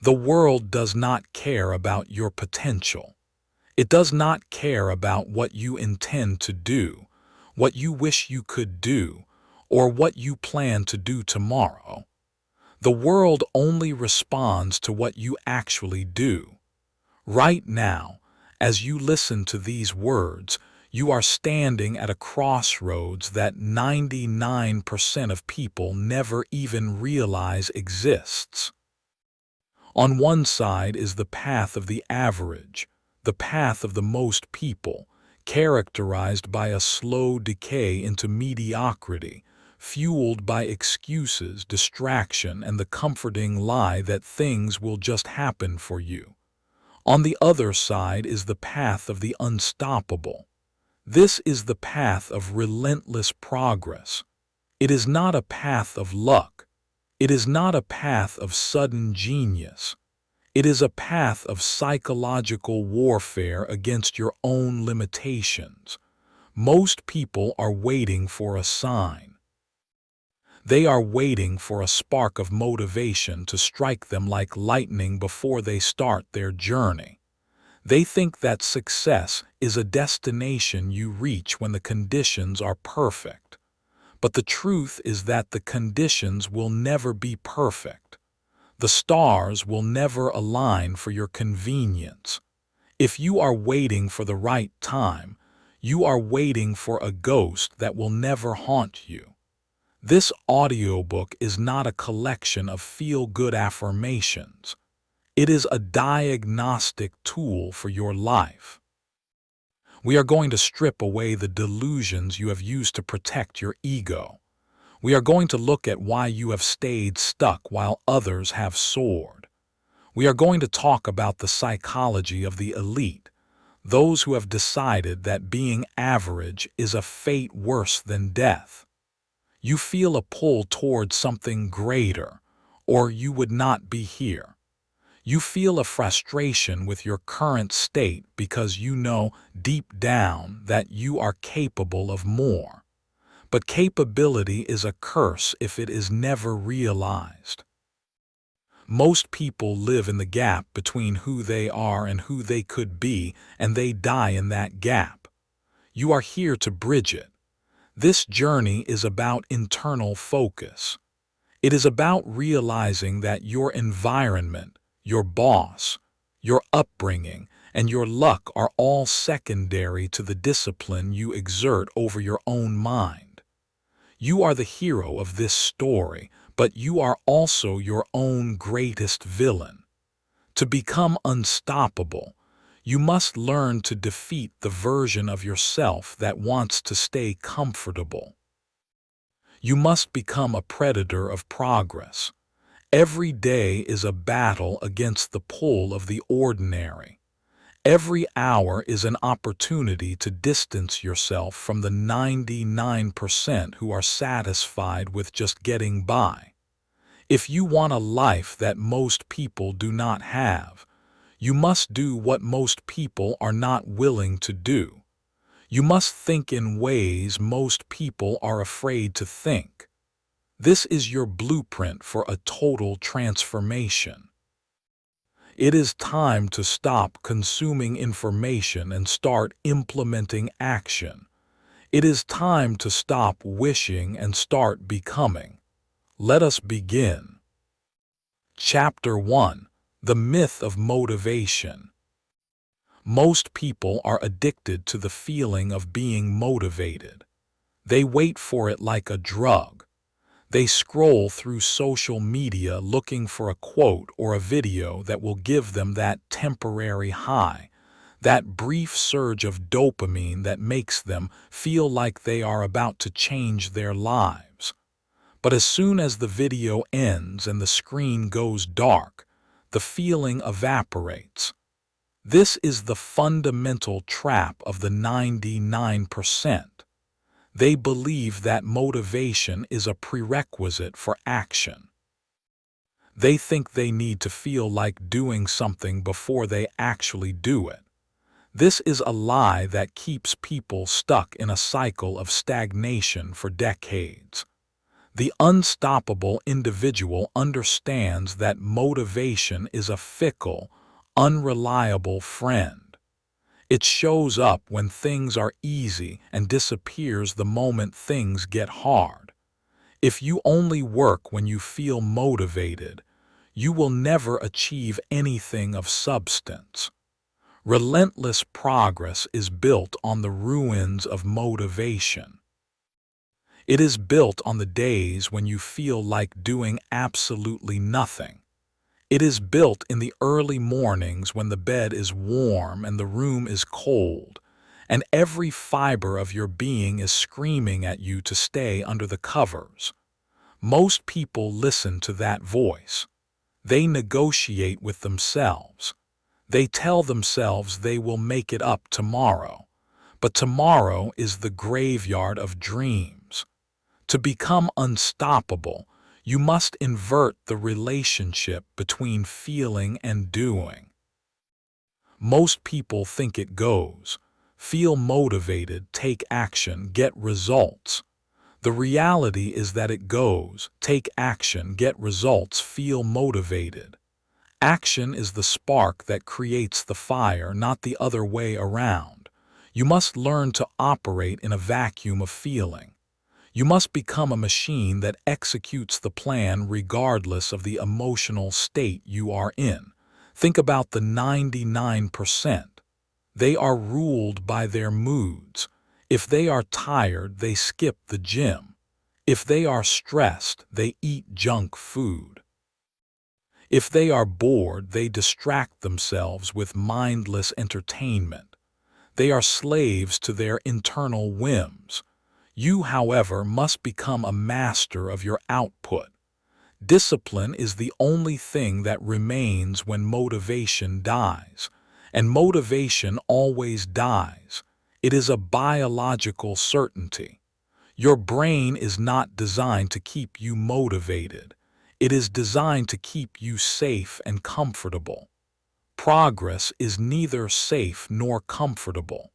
The world does not care about your potential. It does not care about what you intend to do, what you wish you could do, or what you plan to do tomorrow. The world only responds to what you actually do. Right now, as you listen to these words, you are standing at a crossroads that 99% of people never even realize exists. On one side is the path of the average, the path of the most people, characterized by a slow decay into mediocrity, fueled by excuses, distraction, and the comforting lie that things will just happen for you. On the other side is the path of the unstoppable. This is the path of relentless progress. It is not a path of luck. It is not a path of sudden genius. It is a path of psychological warfare against your own limitations. Most people are waiting for a sign. They are waiting for a spark of motivation to strike them like lightning before they start their journey. They think that success is a destination you reach when the conditions are perfect. But the truth is that the conditions will never be perfect. The stars will never align for your convenience. If you are waiting for the right time, you are waiting for a ghost that will never haunt you. This audiobook is not a collection of feel-good affirmations. It is a diagnostic tool for your life. We are going to strip away the delusions you have used to protect your ego. We are going to look at why you have stayed stuck while others have soared. We are going to talk about the psychology of the elite, those who have decided that being average is a fate worse than death. You feel a pull towards something greater, or you would not be here. You feel a frustration with your current state because you know deep down that you are capable of more. But capability is a curse if it is never realized. Most people live in the gap between who they are and who they could be, and they die in that gap. You are here to bridge it. This journey is about internal focus. It is about realizing that your environment, your boss, your upbringing, and your luck are all secondary to the discipline you exert over your own mind. You are the hero of this story, but you are also your own greatest villain. To become unstoppable, you must learn to defeat the version of yourself that wants to stay comfortable. You must become a predator of progress. Every day is a battle against the pull of the ordinary. Every hour is an opportunity to distance yourself from the 99% who are satisfied with just getting by. If you want a life that most people do not have, you must do what most people are not willing to do. You must think in ways most people are afraid to think. This is your blueprint for a total transformation. It is time to stop consuming information and start implementing action. It is time to stop wishing and start becoming. Let us begin. Chapter 1: The Myth of Motivation. Most people are addicted to the feeling of being motivated. They wait for it like a drug. They scroll through social media looking for a quote or a video that will give them that temporary high, that brief surge of dopamine that makes them feel like they are about to change their lives. But as soon as the video ends and the screen goes dark, the feeling evaporates. This is the fundamental trap of the 99%. They believe that motivation is a prerequisite for action. They think they need to feel like doing something before they actually do it. This is a lie that keeps people stuck in a cycle of stagnation for decades. The unstoppable individual understands that motivation is a fickle, unreliable friend. It shows up when things are easy and disappears the moment things get hard. If you only work when you feel motivated, you will never achieve anything of substance. Relentless progress is built on the ruins of motivation. It is built on the days when you feel like doing absolutely nothing. It is built in the early mornings when the bed is warm and the room is cold, and every fiber of your being is screaming at you to stay under the covers. Most people listen to that voice. They negotiate with themselves. They tell themselves they will make it up tomorrow. But tomorrow is the graveyard of dreams. To become unstoppable, you must invert the relationship between feeling and doing. Most people think it goes: feel motivated, take action, get results. The reality is that it goes: take action, get results, feel motivated. Action is the spark that creates the fire, not the other way around. You must learn to operate in a vacuum of feeling. You must become a machine that executes the plan regardless of the emotional state you are in. Think about the 99%. They are ruled by their moods. If they are tired, they skip the gym. If they are stressed, they eat junk food. If they are bored, they distract themselves with mindless entertainment. They are slaves to their internal whims. You, however, must become a master of your output. Discipline is the only thing that remains when motivation dies. And motivation always dies. It is a biological certainty. Your brain is not designed to keep you motivated. It is designed to keep you safe and comfortable. Progress is neither safe nor comfortable.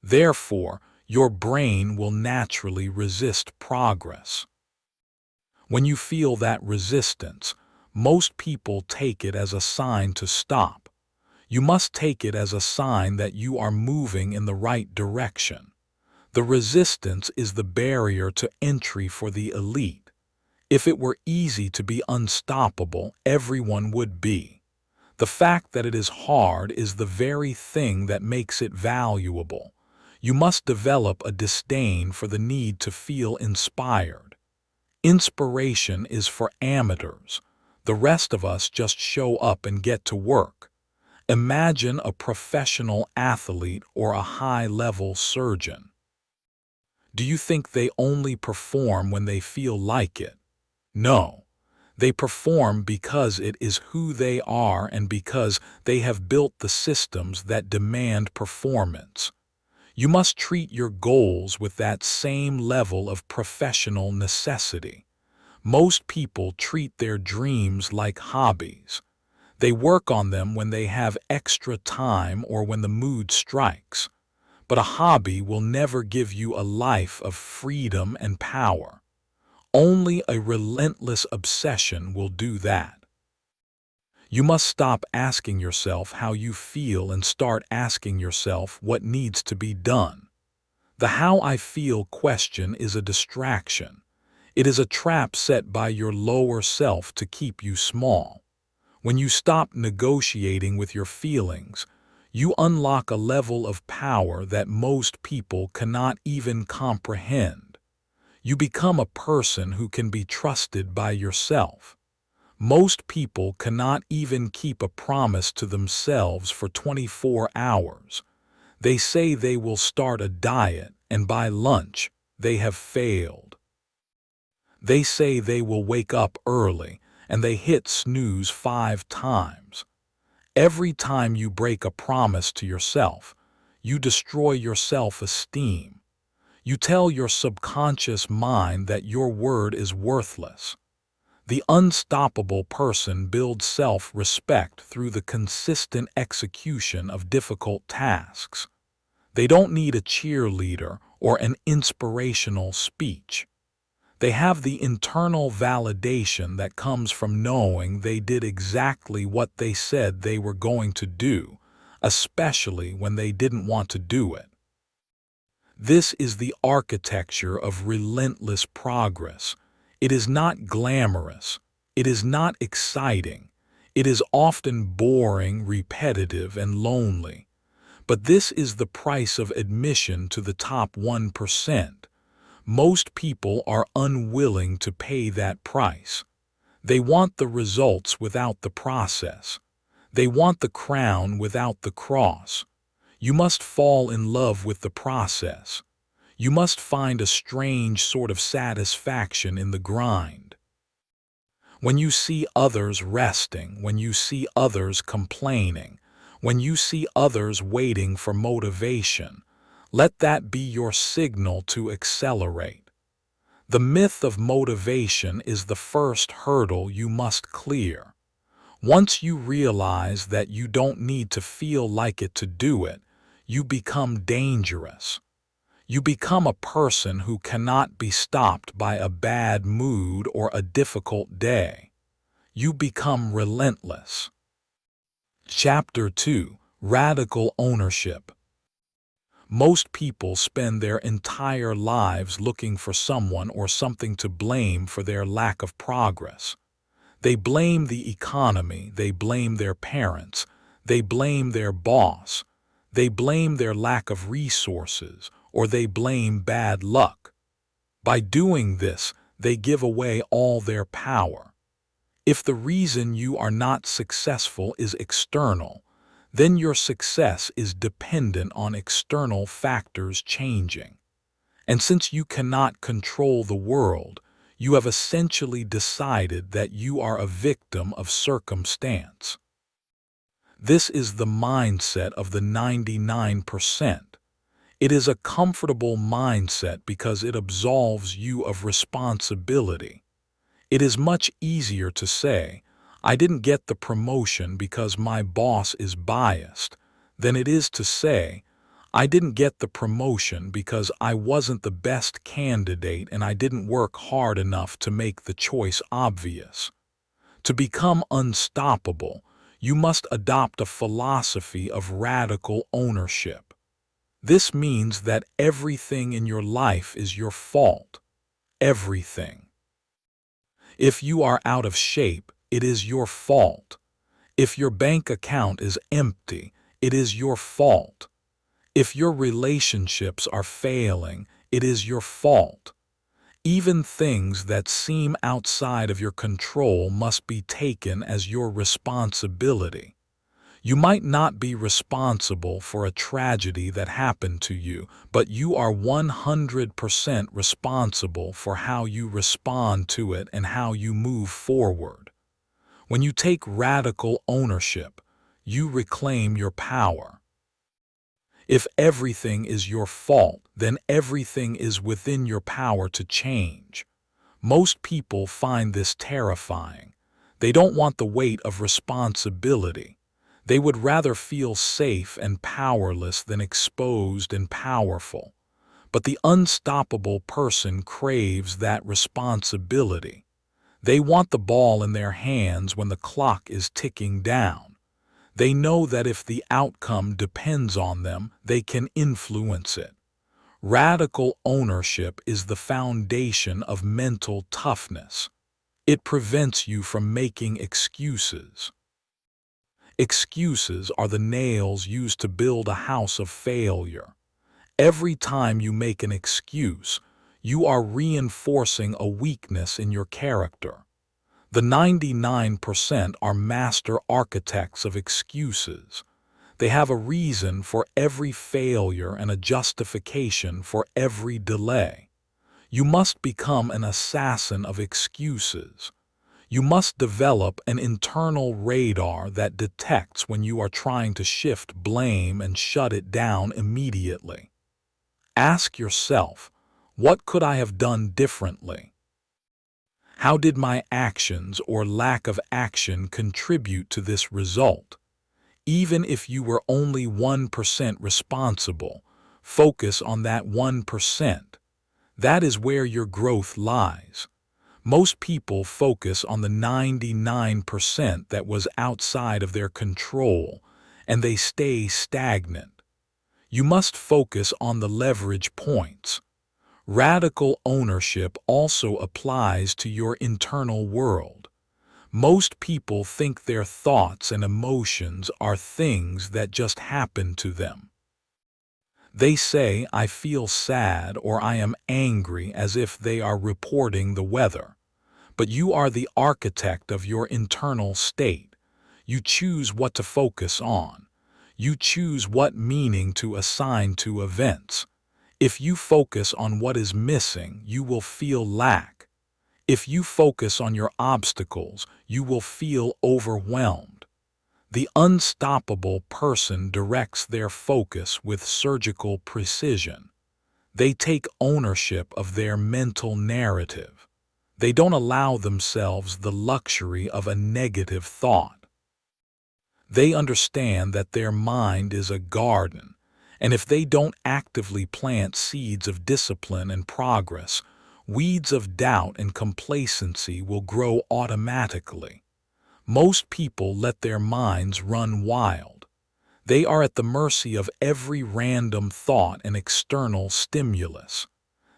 Therefore, your brain will naturally resist progress. When you feel that resistance, most people take it as a sign to stop. You must take it as a sign that you are moving in the right direction. The resistance is the barrier to entry for the elite. If it were easy to be unstoppable, everyone would be. The fact that it is hard is the very thing that makes it valuable. You must develop a disdain for the need to feel inspired. Inspiration is for amateurs. The rest of us just show up and get to work. Imagine a professional athlete or a high-level surgeon. Do you think they only perform when they feel like it? No. They perform because it is who they are and because they have built the systems that demand performance. You must treat your goals with that same level of professional necessity. Most people treat their dreams like hobbies. They work on them when they have extra time or when the mood strikes. But a hobby will never give you a life of freedom and power. Only a relentless obsession will do that. You must stop asking yourself how you feel and start asking yourself what needs to be done. The how I feel question is a distraction. It is a trap set by your lower self to keep you small. When you stop negotiating with your feelings, you unlock a level of power that most people cannot even comprehend. You become a person who can be trusted by yourself. Most people cannot even keep a promise to themselves for 24 hours. They say they will start a diet, and by lunch, they have failed. They say they will wake up early, and they hit snooze 5 times. Every time you break a promise to yourself, you destroy your self-esteem. You tell your subconscious mind that your word is worthless. The unstoppable person builds self-respect through the consistent execution of difficult tasks. They don't need a cheerleader or an inspirational speech. They have the internal validation that comes from knowing they did exactly what they said they were going to do, especially when they didn't want to do it. This is the architecture of relentless progress. It is not glamorous. It is not exciting. It is often boring, repetitive, and lonely. But this is the price of admission to the top 1%. Most people are unwilling to pay that price. They want the results without the process. They want the crown without the cross. You must fall in love with the process. You must find a strange sort of satisfaction in the grind. When you see others resting, when you see others complaining, when you see others waiting for motivation, let that be your signal to accelerate. The myth of motivation is the first hurdle you must clear. Once you realize that you don't need to feel like it to do it, you become dangerous. You become a person who cannot be stopped by a bad mood or a difficult day. You become relentless. Chapter 2: Radical Ownership. Most people spend their entire lives looking for someone or something to blame for their lack of progress. They blame the economy, they blame their parents, they blame their boss, they blame their lack of resources, or they blame bad luck. By doing this, they give away all their power. If the reason you are not successful is external, then your success is dependent on external factors changing. And since you cannot control the world, you have essentially decided that you are a victim of circumstance. This is the mindset of the 99%. It is a comfortable mindset because it absolves you of responsibility. It is much easier to say, "I didn't get the promotion because my boss is biased," than it is to say, "I didn't get the promotion because I wasn't the best candidate and I didn't work hard enough to make the choice obvious." To become unstoppable, you must adopt a philosophy of radical ownership. This means that everything in your life is your fault. Everything. If you are out of shape, it is your fault. If your bank account is empty, it is your fault. If your relationships are failing, it is your fault. Even things that seem outside of your control must be taken as your responsibility. You might not be responsible for a tragedy that happened to you, but you are 100% responsible for how you respond to it and how you move forward. When you take radical ownership, you reclaim your power. If everything is your fault, then everything is within your power to change. Most people find this terrifying. They don't want the weight of responsibility. They would rather feel safe and powerless than exposed and powerful. But the unstoppable person craves that responsibility. They want the ball in their hands when the clock is ticking down. They know that if the outcome depends on them, they can influence it. Radical ownership is the foundation of mental toughness. It prevents you from making excuses. Excuses are the nails used to build a house of failure. Every time you make an excuse, you are reinforcing a weakness in your character. The 99% are master architects of excuses. They have a reason for every failure and a justification for every delay. You must become an assassin of excuses. You must develop an internal radar that detects when you are trying to shift blame and shut it down immediately. Ask yourself, what could I have done differently? How did my actions or lack of action contribute to this result? Even if you were only 1% responsible, focus on that 1%. That is where your growth lies. Most people focus on the 99% that was outside of their control, and they stay stagnant. You must focus on the leverage points. Radical ownership also applies to your internal world. Most people think their thoughts and emotions are things that just happen to them. They say, "I feel sad" or "I am angry," as if they are reporting the weather. But you are the architect of your internal state. You choose what to focus on. You choose what meaning to assign to events. If you focus on what is missing, you will feel lack. If you focus on your obstacles, you will feel overwhelmed. The unstoppable person directs their focus with surgical precision. They take ownership of their mental narrative. They don't allow themselves the luxury of a negative thought. They understand that their mind is a garden, and if they don't actively plant seeds of discipline and progress, weeds of doubt and complacency will grow automatically. Most people let their minds run wild. They are at the mercy of every random thought and external stimulus.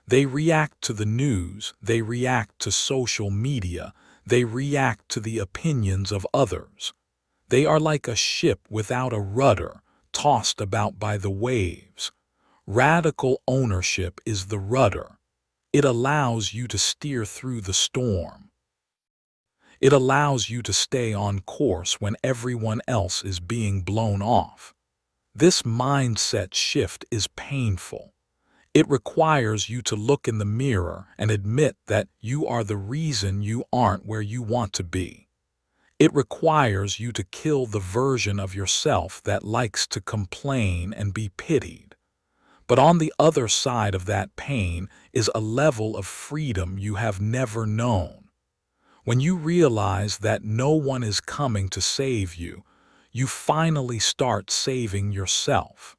They react to the news, they react to social media, they react to the opinions of others. They are like a ship without a rudder, tossed about by the waves. Radical ownership is the rudder. It allows you to steer through the storm. It allows you to stay on course when everyone else is being blown off. This mindset shift is painful. It requires you to look in the mirror and admit that you are the reason you aren't where you want to be. It requires you to kill the version of yourself that likes to complain and be pitied. But on the other side of that pain is a level of freedom you have never known. When you realize that no one is coming to save you, you finally start saving yourself.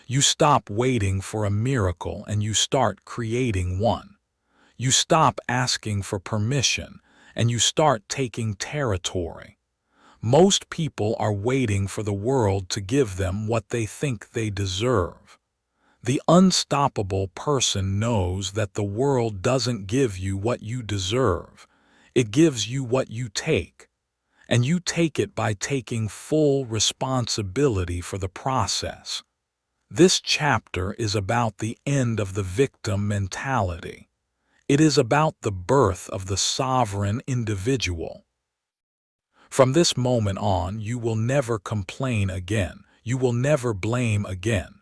You stop waiting for a miracle and you start creating one. You stop asking for permission and you start taking territory. Most people are waiting for the world to give them what they think they deserve. The unstoppable person knows that the world doesn't give you what you deserve. It gives you what you take. And you take it by taking full responsibility for the process. This chapter is about the end of the victim mentality. It is about the birth of the sovereign individual. From this moment on, you will never complain again. You will never blame again.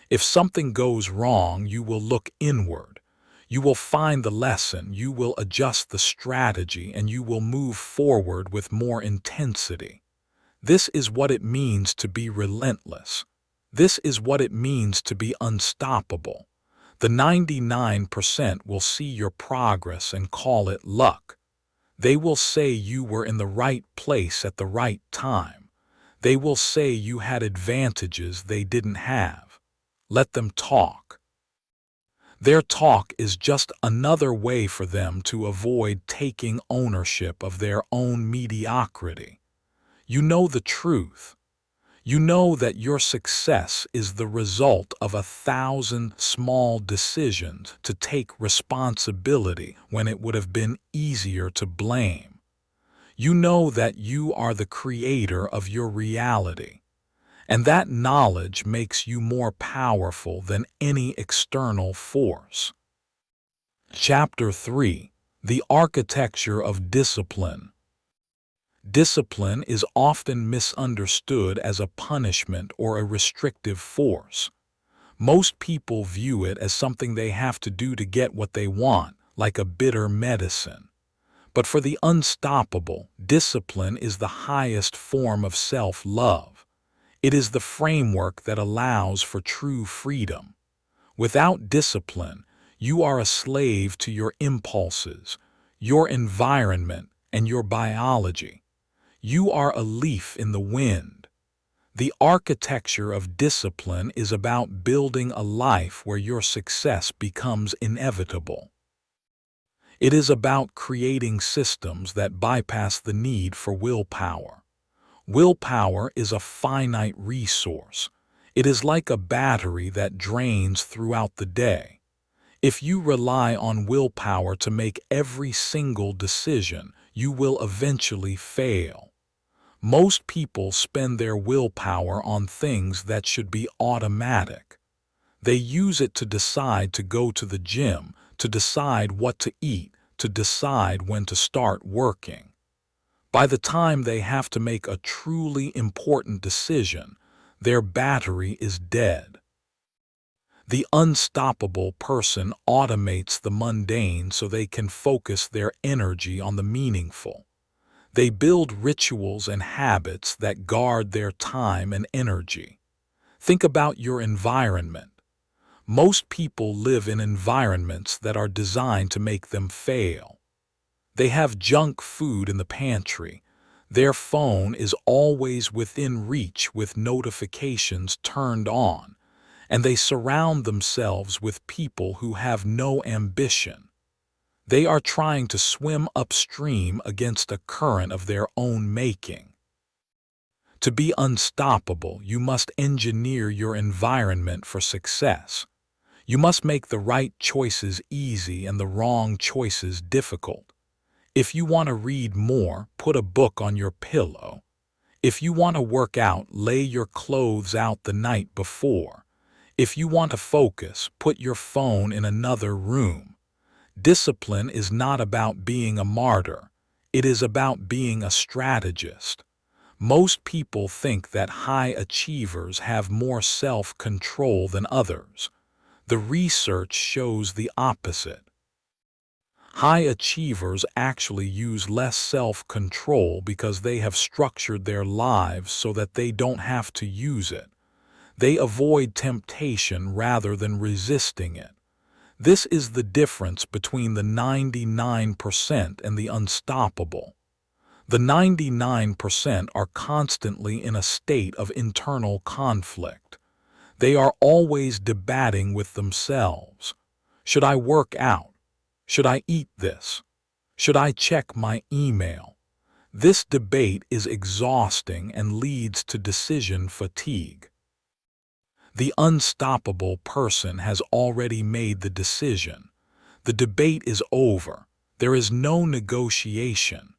If something goes wrong, you will look inward. You will find the lesson, you will adjust the strategy, and you will move forward with more intensity. This is what it means to be relentless. This is what it means to be unstoppable. The 99% will see your progress and call it luck. They will say you were in the right place at the right time. They will say you had advantages they didn't have. Let them talk. Their talk is just another way for them to avoid taking ownership of their own mediocrity. You know the truth. You know that your success is the result of 1,000 small decisions to take responsibility when it would have been easier to blame. You know that you are the creator of your reality. And that knowledge makes you more powerful than any external force. Chapter 3: The Architecture of Discipline. Discipline is often misunderstood as a punishment or a restrictive force. Most people view it as something they have to do to get what they want, like a bitter medicine. But for the unstoppable, discipline is the highest form of self-love. It is the framework that allows for true freedom. Without discipline, you are a slave to your impulses, your environment, and your biology. You are a leaf in the wind. The architecture of discipline is about building a life where your success becomes inevitable. It is about creating systems that bypass the need for willpower. Willpower is a finite resource. It is like a battery that drains throughout the day. If you rely on willpower to make every single decision, you will eventually fail. Most people spend their willpower on things that should be automatic. They use it to decide to go to the gym, to decide what to eat, to decide when to start working. By the time they have to make a truly important decision, their battery is dead. The unstoppable person automates the mundane so they can focus their energy on the meaningful. They build rituals and habits that guard their time and energy. Think about your environment. Most people live in environments that are designed to make them fail. They have junk food in the pantry. Their phone is always within reach with notifications turned on, and they surround themselves with people who have no ambition. They are trying to swim upstream against a current of their own making. To be unstoppable, you must engineer your environment for success. You must make the right choices easy and the wrong choices difficult. If you want to read more, put a book on your pillow. If you want to work out, lay your clothes out the night before. If you want to focus, put your phone in another room. Discipline is not about being a martyr. It is about being a strategist. Most people think that high achievers have more self-control than others. The research shows the opposite. High achievers actually use less self-control because they have structured their lives so that they don't have to use it. They avoid temptation rather than resisting it. This is the difference between the 99% and the unstoppable. The 99% are constantly in a state of internal conflict. They are always debating with themselves. Should I work out? Should I eat this? Should I check my email? This debate is exhausting and leads to decision fatigue. The unstoppable person has already made the decision. The debate is over. There is no negotiation.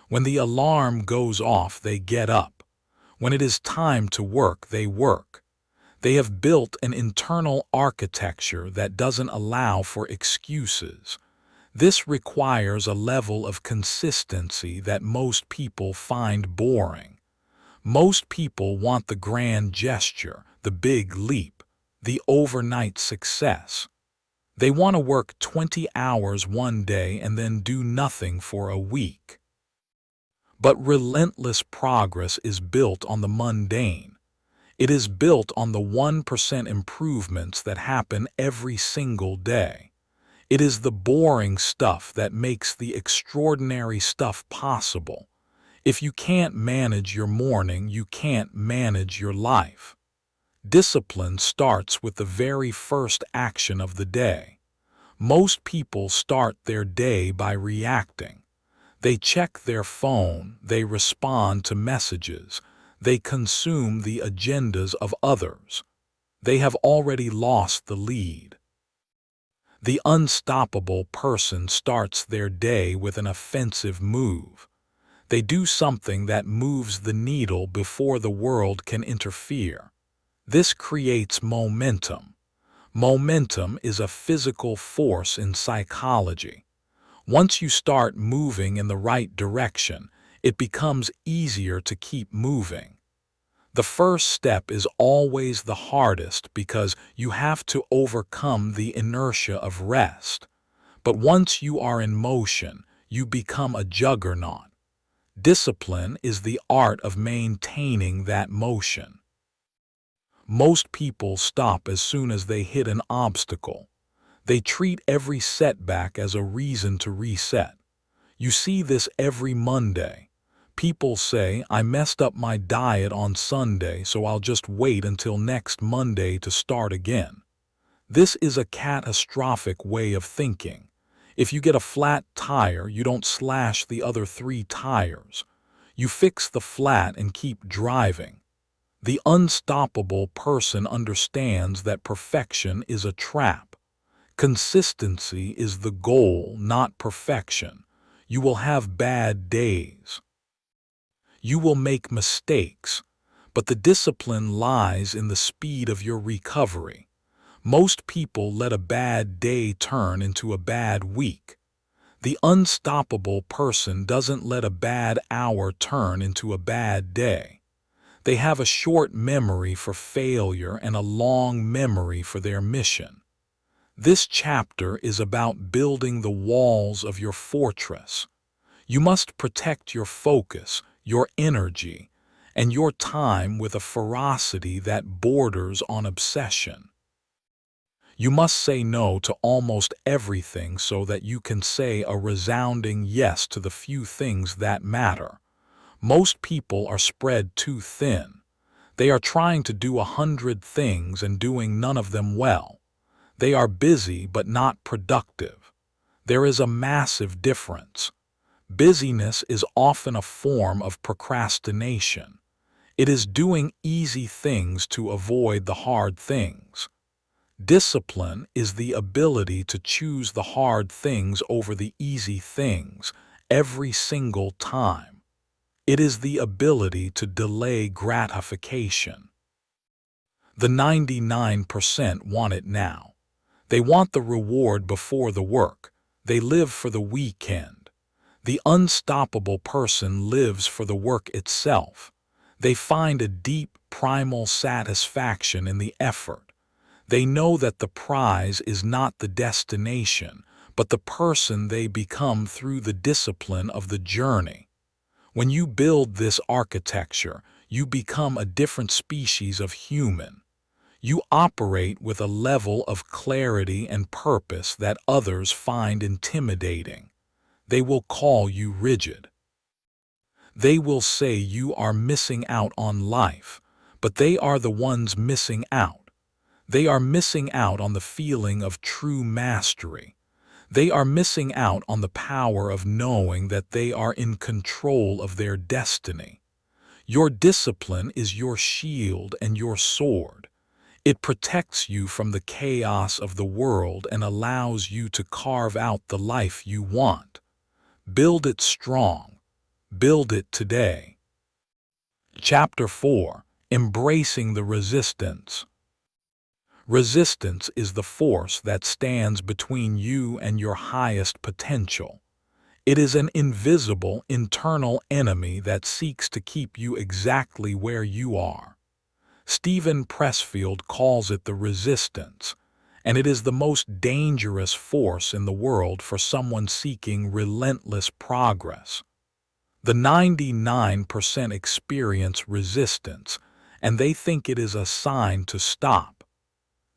When the alarm goes off, they get up. When it is time to work, they work. They have built an internal architecture that doesn't allow for excuses. This requires a level of consistency that most people find boring. Most people want the grand gesture, the big leap, the overnight success. They want to work 20 hours one day and then do nothing for a week. But relentless progress is built on the mundane. It is built on the 1% improvements that happen every single day. It is the boring stuff that makes the extraordinary stuff possible. If you can't manage your morning, you can't manage your life. Discipline starts with the very first action of the day. Most people start their day by reacting. They check their phone, they respond to messages, they consume the agendas of others. They have already lost the lead. The unstoppable person starts their day with an offensive move. They do something that moves the needle before the world can interfere. This creates momentum. Momentum is a physical force in psychology. Once you start moving in the right direction, it becomes easier to keep moving. The first step is always the hardest because you have to overcome the inertia of rest. But once you are in motion, you become a juggernaut. Discipline is the art of maintaining that motion. Most people stop as soon as they hit an obstacle. They treat every setback as a reason to reset. You see this every Monday. People say, I messed up my diet on Sunday, so I'll just wait until next Monday to start again. This is a catastrophic way of thinking. If you get a flat tire, you don't slash the other 3 tires. You fix the flat and keep driving. The unstoppable person understands that perfection is a trap. Consistency is the goal, not perfection. You will have bad days. You will make mistakes, but the discipline lies in the speed of your recovery. Most people let a bad day turn into a bad week. The unstoppable person doesn't let a bad hour turn into a bad day. They have a short memory for failure and a long memory for their mission. This chapter is about building the walls of your fortress. You must protect your focus, your energy, and your time with a ferocity that borders on obsession. You must say no to almost everything so that you can say a resounding yes to the few things that matter. Most people are spread too thin. They are trying to do 100 things and doing none of them well. They are busy but not productive. There is a massive difference. Busyness is often a form of procrastination. It is doing easy things to avoid the hard things. Discipline is the ability to choose the hard things over the easy things every single time. It is the ability to delay gratification. The 99% want it now. They want the reward before the work. They live for the weekend. The unstoppable person lives for the work itself. They find a deep, primal satisfaction in the effort. They know that the prize is not the destination, but the person they become through the discipline of the journey. When you build this architecture, you become a different species of human. You operate with a level of clarity and purpose that others find intimidating. They will call you rigid. They will say you are missing out on life, but they are the ones missing out. They are missing out on the feeling of true mastery. They are missing out on the power of knowing that they are in control of their destiny. Your discipline is your shield and your sword. It protects you from the chaos of the world and allows you to carve out the life you want. Build it strong. Build it today. Chapter 4: Embracing the Resistance. Resistance is the force that stands between you and your highest potential. It is an invisible, internal enemy that seeks to keep you exactly where you are. Stephen Pressfield calls it the resistance, and it is the most dangerous force in the world for someone seeking relentless progress. The 99% experience resistance, and they think it is a sign to stop.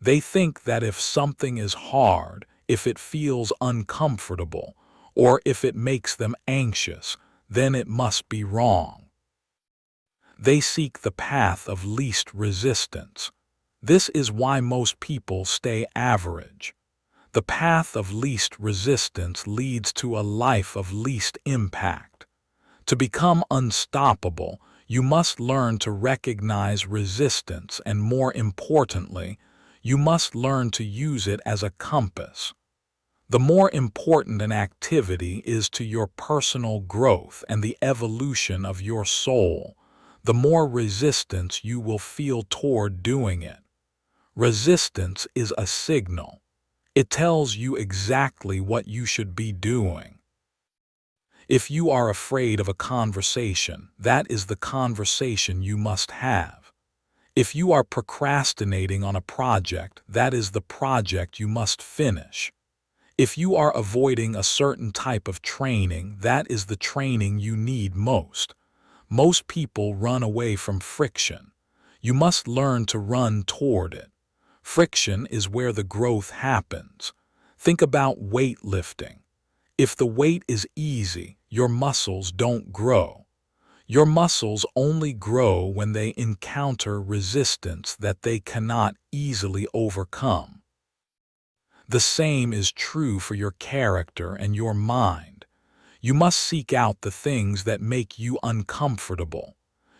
They think that if something is hard, if it feels uncomfortable, or if it makes them anxious, then it must be wrong. They seek the path of least resistance. This is why most people stay average. The path of least resistance leads to a life of least impact. To become unstoppable, you must learn to recognize resistance and, more importantly, you must learn to use it as a compass. The more important an activity is to your personal growth and the evolution of your soul, the more resistance you will feel toward doing it. Resistance is a signal. It tells you exactly what you should be doing. If you are afraid of a conversation, that is the conversation you must have. If you are procrastinating on a project, that is the project you must finish. If you are avoiding a certain type of training, that is the training you need most. Most people run away from friction. You must learn to run toward it. Friction is where the growth happens. Think about weightlifting. If the weight is easy, your muscles don't grow. Your muscles only grow when they encounter resistance that they cannot easily overcome. The same is true for your character and your mind. You must seek out the things that make you uncomfortable.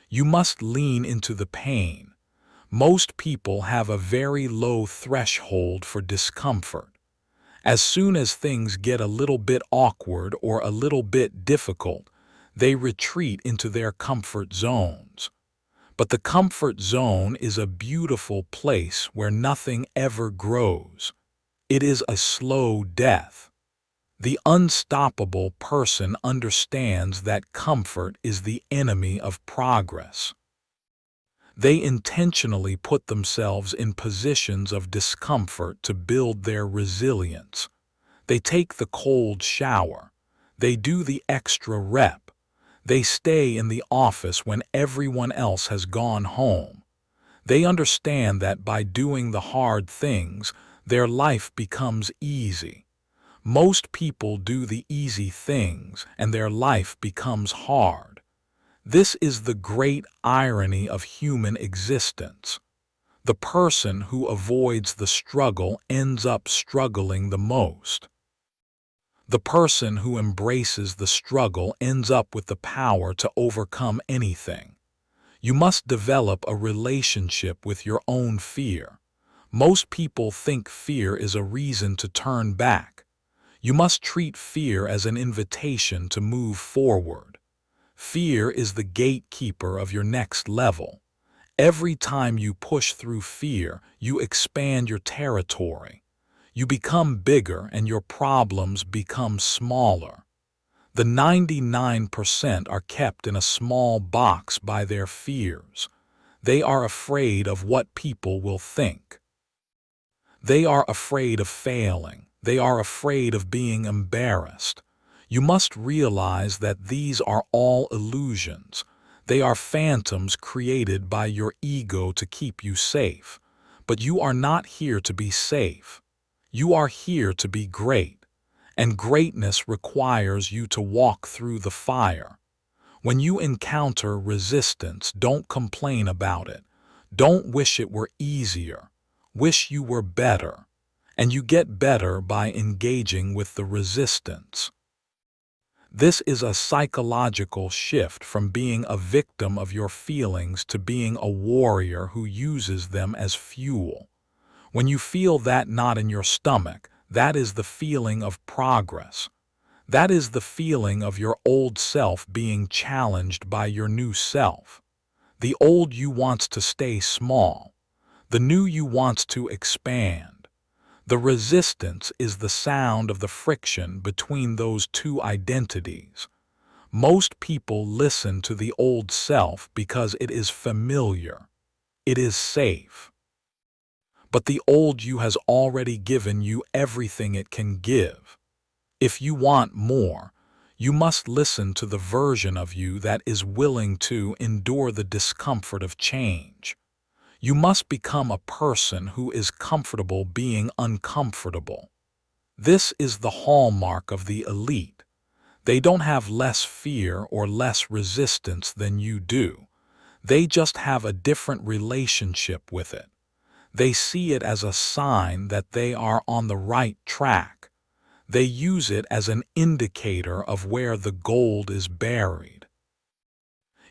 You must lean into the pain. Most people have a very low threshold for discomfort. As soon as things get a little bit awkward or a little bit difficult, they retreat into their comfort zones. But the comfort zone is a beautiful place where nothing ever grows. It is a slow death. The unstoppable person understands that comfort is the enemy of progress. They intentionally put themselves in positions of discomfort to build their resilience. They take the cold shower. They do the extra rep. They stay in the office when everyone else has gone home. They understand that by doing the hard things, their life becomes easy. Most people do the easy things, and their life becomes hard. This is the great irony of human existence. The person who avoids the struggle ends up struggling the most. The person who embraces the struggle ends up with the power to overcome anything. You must develop a relationship with your own fear. Most people think fear is a reason to turn back. You must treat fear as an invitation to move forward. Fear is the gatekeeper of your next level. Every time you push through fear, you expand your territory. You become bigger and your problems become smaller. The 99% are kept in a small box by their fears. They are afraid of what people will think. They are afraid of failing. They are afraid of being embarrassed. You must realize that these are all illusions. They are phantoms created by your ego to keep you safe. But you are not here to be safe. You are here to be great. And greatness requires you to walk through the fire. When you encounter resistance, don't complain about it. Don't wish it were easier. Wish you were better. And you get better by engaging with the resistance. This is a psychological shift from being a victim of your feelings to being a warrior who uses them as fuel. When you feel that knot in your stomach, that is the feeling of progress. That is the feeling of your old self being challenged by your new self. The old you wants to stay small. The new you wants to expand. The resistance is the sound of the friction between those two identities. Most people listen to the old self because it is familiar. It is safe. But the old you has already given you everything it can give. If you want more, you must listen to the version of you that is willing to endure the discomfort of change. You must become a person who is comfortable being uncomfortable. This is the hallmark of the elite. They don't have less fear or less resistance than you do. They just have a different relationship with it. They see it as a sign that they are on the right track. They use it as an indicator of where the gold is buried.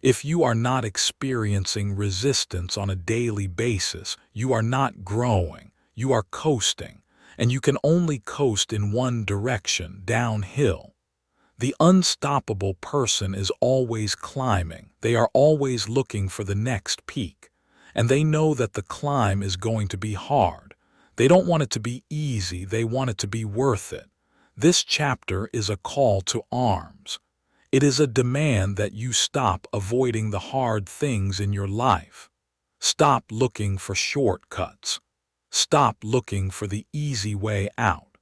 If you are not experiencing resistance on a daily basis, you are not growing, you are coasting, and you can only coast in one direction, downhill. The unstoppable person is always climbing. They are always looking for the next peak, and they know that the climb is going to be hard. They don't want it to be easy, they want it to be worth it. This chapter is a call to arms. It is a demand that you stop avoiding the hard things in your life. Stop looking for shortcuts. Stop looking for the easy way out.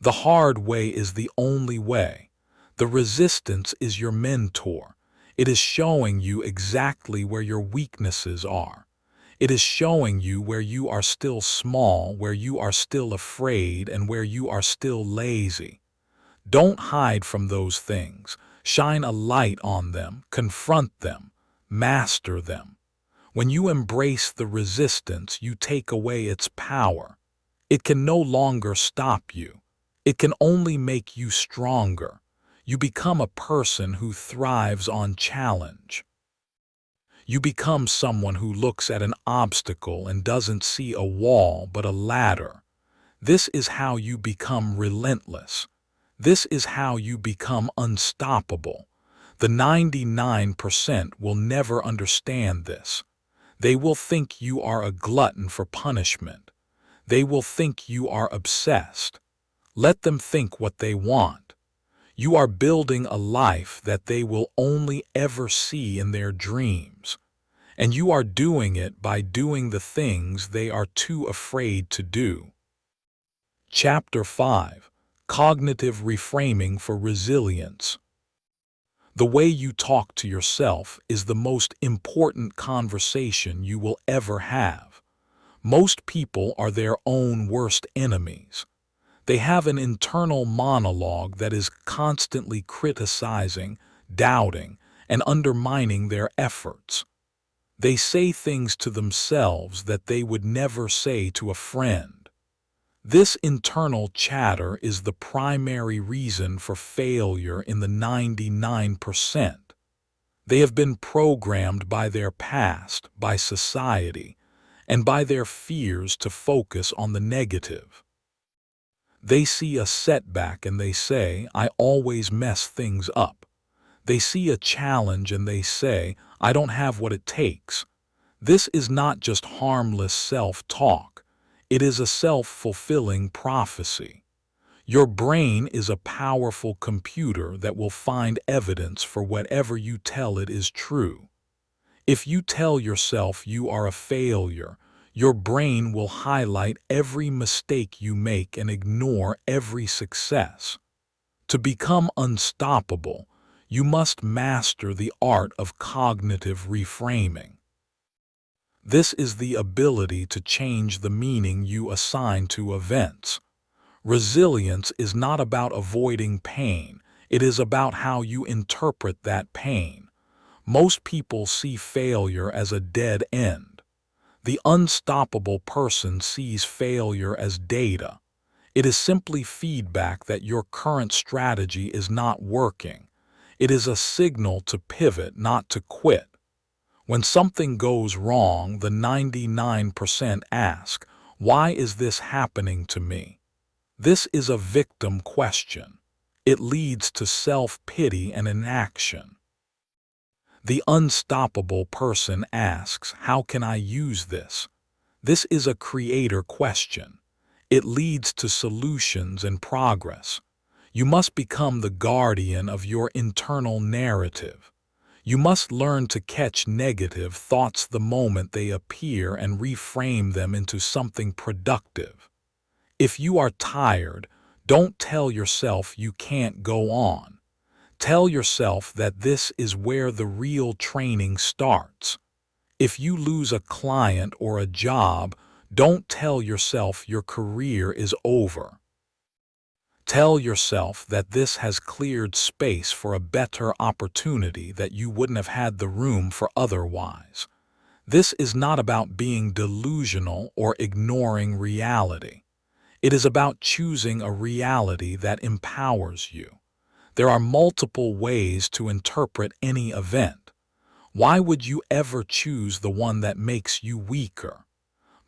The hard way is the only way. The resistance is your mentor. It is showing you exactly where your weaknesses are. It is showing you where you are still small, where you are still afraid, and where you are still lazy. Don't hide from those things. Shine a light on them, confront them, master them. When you embrace the resistance, you take away its power. It can no longer stop you. It can only make you stronger. You become a person who thrives on challenge. You become someone who looks at an obstacle and doesn't see a wall but a ladder. This is how you become relentless. This is how you become unstoppable. The 99% will never understand this. They will think you are a glutton for punishment. They will think you are obsessed. Let them think what they want. You are building a life that they will only ever see in their dreams. And you are doing it by doing the things they are too afraid to do. Chapter 5: Cognitive Reframing for Resilience. The way you talk to yourself is the most important conversation you will ever have. Most people are their own worst enemies. They have an internal monologue that is constantly criticizing, doubting, and undermining their efforts. They say things to themselves that they would never say to a friend. This internal chatter is the primary reason for failure in the 99%. They have been programmed by their past, by society, and by their fears to focus on the negative. They see a setback and they say, "I always mess things up." They see a challenge and they say, "I don't have what it takes." This is not just harmless self-talk. It is a self-fulfilling prophecy. Your brain is a powerful computer that will find evidence for whatever you tell it is true. If you tell yourself you are a failure, your brain will highlight every mistake you make and ignore every success. To become unstoppable, you must master the art of cognitive reframing. This is the ability to change the meaning you assign to events. Resilience is not about avoiding pain, it is about how you interpret that pain. Most people see failure as a dead end. The unstoppable person sees failure as data. It is simply feedback that your current strategy is not working. It is a signal to pivot, not to quit. When something goes wrong, the 99% ask, "Why is this happening to me?" This is a victim question. It leads to self-pity and inaction. The unstoppable person asks, "How can I use this?" This is a creator question. It leads to solutions and progress. You must become the guardian of your internal narrative. You must learn to catch negative thoughts the moment they appear and reframe them into something productive. If you are tired, don't tell yourself you can't go on. Tell yourself that this is where the real training starts. If you lose a client or a job, don't tell yourself your career is over. Tell yourself that this has cleared space for a better opportunity that you wouldn't have had the room for otherwise. This is not about being delusional or ignoring reality. It is about choosing a reality that empowers you. There are multiple ways to interpret any event. Why would you ever choose the one that makes you weaker?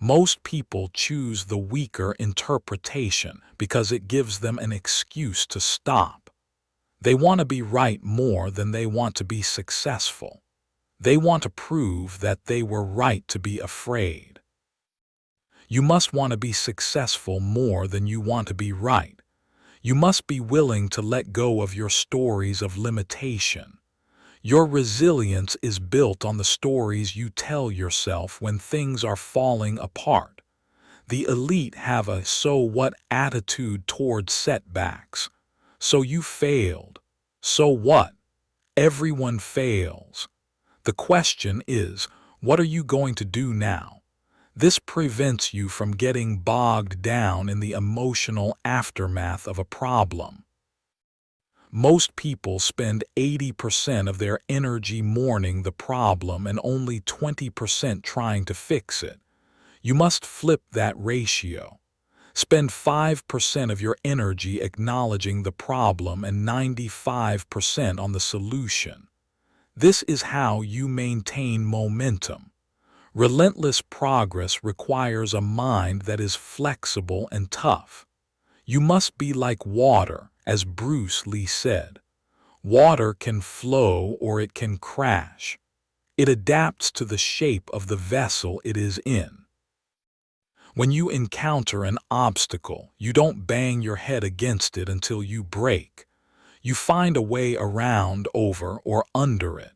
Most people choose the weaker interpretation because it gives them an excuse to stop. They want to be right more than they want to be successful. They want to prove that they were right to be afraid. You must want to be successful more than you want to be right. You must be willing to let go of your stories of limitation. Your resilience is built on the stories you tell yourself when things are falling apart. The elite have a "so what" attitude toward setbacks. So you failed. So what? Everyone fails. The question is, what are you going to do now? This prevents you from getting bogged down in the emotional aftermath of a problem. Most people spend 80% of their energy mourning the problem and only 20% trying to fix it. You must flip that ratio. Spend 5% of your energy acknowledging the problem and 95% on the solution. This is how you maintain momentum. Relentless progress requires a mind that is flexible and tough. You must be like water, as Bruce Lee said. Water can flow or it can crash. It adapts to the shape of the vessel it is in. When you encounter an obstacle, you don't bang your head against it until you break. You find a way around, over, or under it.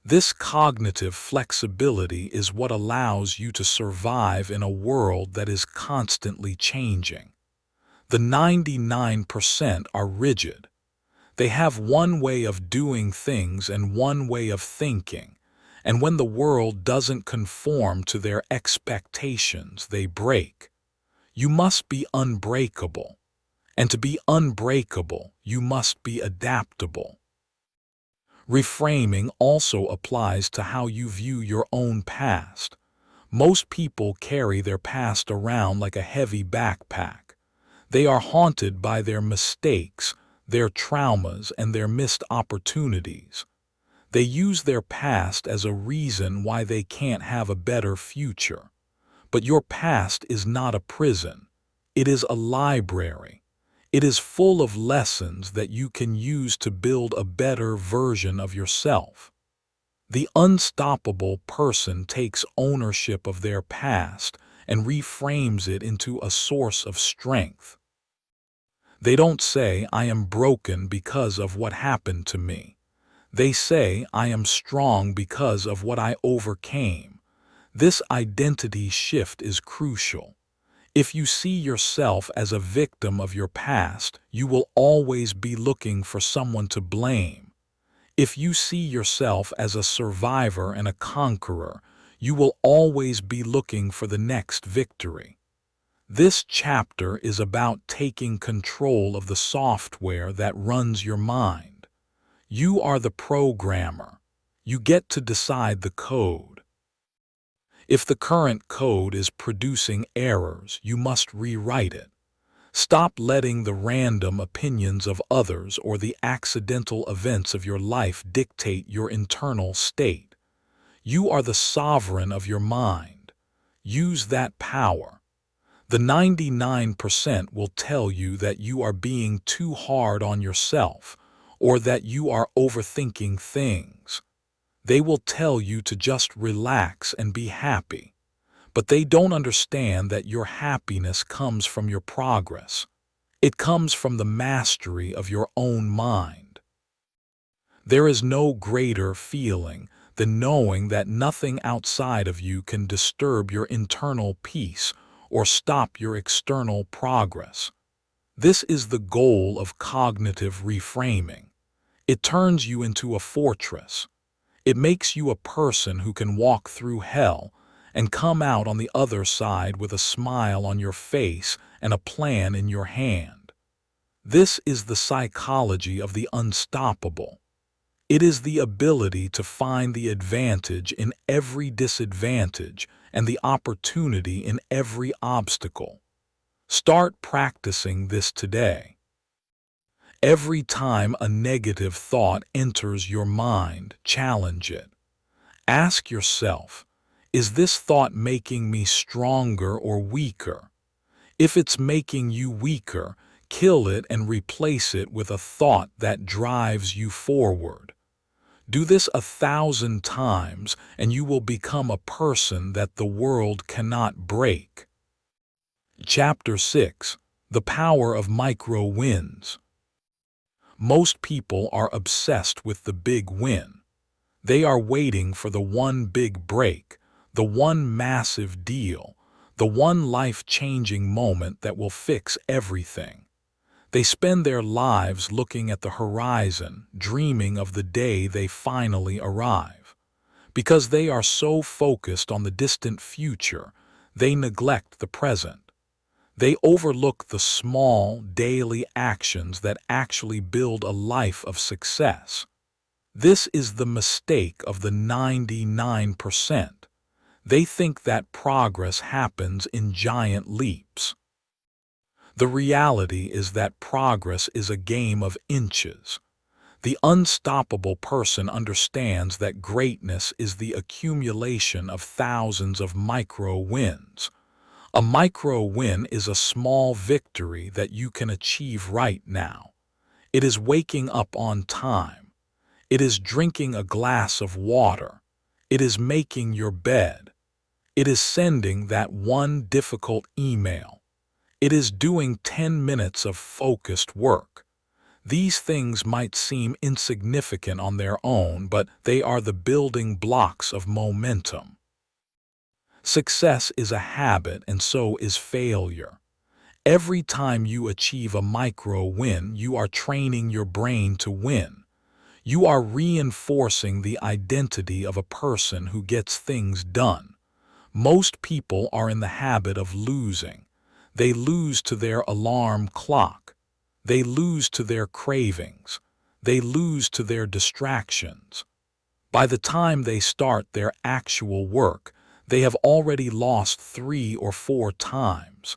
This cognitive flexibility is what allows you to survive in a world that is constantly changing. The 99% are rigid. They have one way of doing things and one way of thinking, and when the world doesn't conform to their expectations, they break. You must be unbreakable, and to be unbreakable, you must be adaptable. Reframing also applies to how you view your own past. Most people carry their past around like a heavy backpack. They are haunted by their mistakes, their traumas, and their missed opportunities. They use their past as a reason why they can't have a better future. But your past is not a prison. It is a library. It is full of lessons that you can use to build a better version of yourself. The unstoppable person takes ownership of their past and reframes it into a source of strength. They don't say, "I am broken because of what happened to me." They say, "I am strong because of what I overcame." This identity shift is crucial. If you see yourself as a victim of your past, you will always be looking for someone to blame. If you see yourself as a survivor and a conqueror, you will always be looking for the next victory. This chapter is about taking control of the software that runs your mind. You are the programmer. You get to decide the code. If the current code is producing errors, you must rewrite it. Stop letting the random opinions of others or the accidental events of your life dictate your internal state. You are the sovereign of your mind. Use that power. The 99% will tell you that you are being too hard on yourself or that you are overthinking things. They will tell you to just relax and be happy. But they don't understand that your happiness comes from your progress. It comes from the mastery of your own mind. There is no greater feeling than knowing that nothing outside of you can disturb your internal peace or stop your external progress. This is the goal of cognitive reframing. It turns you into a fortress. It makes you a person who can walk through hell and come out on the other side with a smile on your face and a plan in your hand. This is the psychology of the unstoppable. It is the ability to find the advantage in every disadvantage and the opportunity in every obstacle. Start practicing this today. Every time a negative thought enters your mind, challenge it. Ask yourself, is this thought making me stronger or weaker? If it's making you weaker, kill it and replace it with a thought that drives you forward. Do this 1,000 times and you will become a person that the world cannot break. Chapter 6. The Power of Micro Wins. Most people are obsessed with the big win. They are waiting for the one big break, the one massive deal, the one life-changing moment that will fix everything. They spend their lives looking at the horizon, dreaming of the day they finally arrive. Because they are so focused on the distant future, they neglect the present. They overlook the small, daily actions that actually build a life of success. This is the mistake of the 99%. They think that progress happens in giant leaps. The reality is that progress is a game of inches. The unstoppable person understands that greatness is the accumulation of thousands of micro wins. A micro win is a small victory that you can achieve right now. It is waking up on time. It is drinking a glass of water. It is making your bed. It is sending that one difficult email. It is doing 10 minutes of focused work. These things might seem insignificant on their own, but they are the building blocks of momentum. Success is a habit, and so is failure. Every time you achieve a micro win, you are training your brain to win. You are reinforcing the identity of a person who gets things done. Most people are in the habit of losing. They lose to their alarm clock. They lose to their cravings. They lose to their distractions. By the time they start their actual work, they have already lost 3 or 4 times.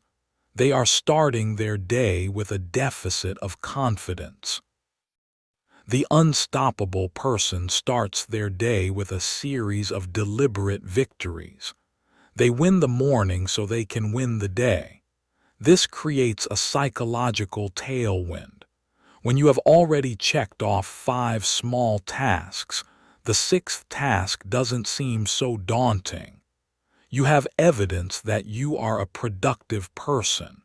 They are starting their day with a deficit of confidence. The unstoppable person starts their day with a series of deliberate victories. They win the morning so they can win the day. This creates a psychological tailwind. When you have already checked off 5 small tasks, the 6th task doesn't seem so daunting. You have evidence that you are a productive person.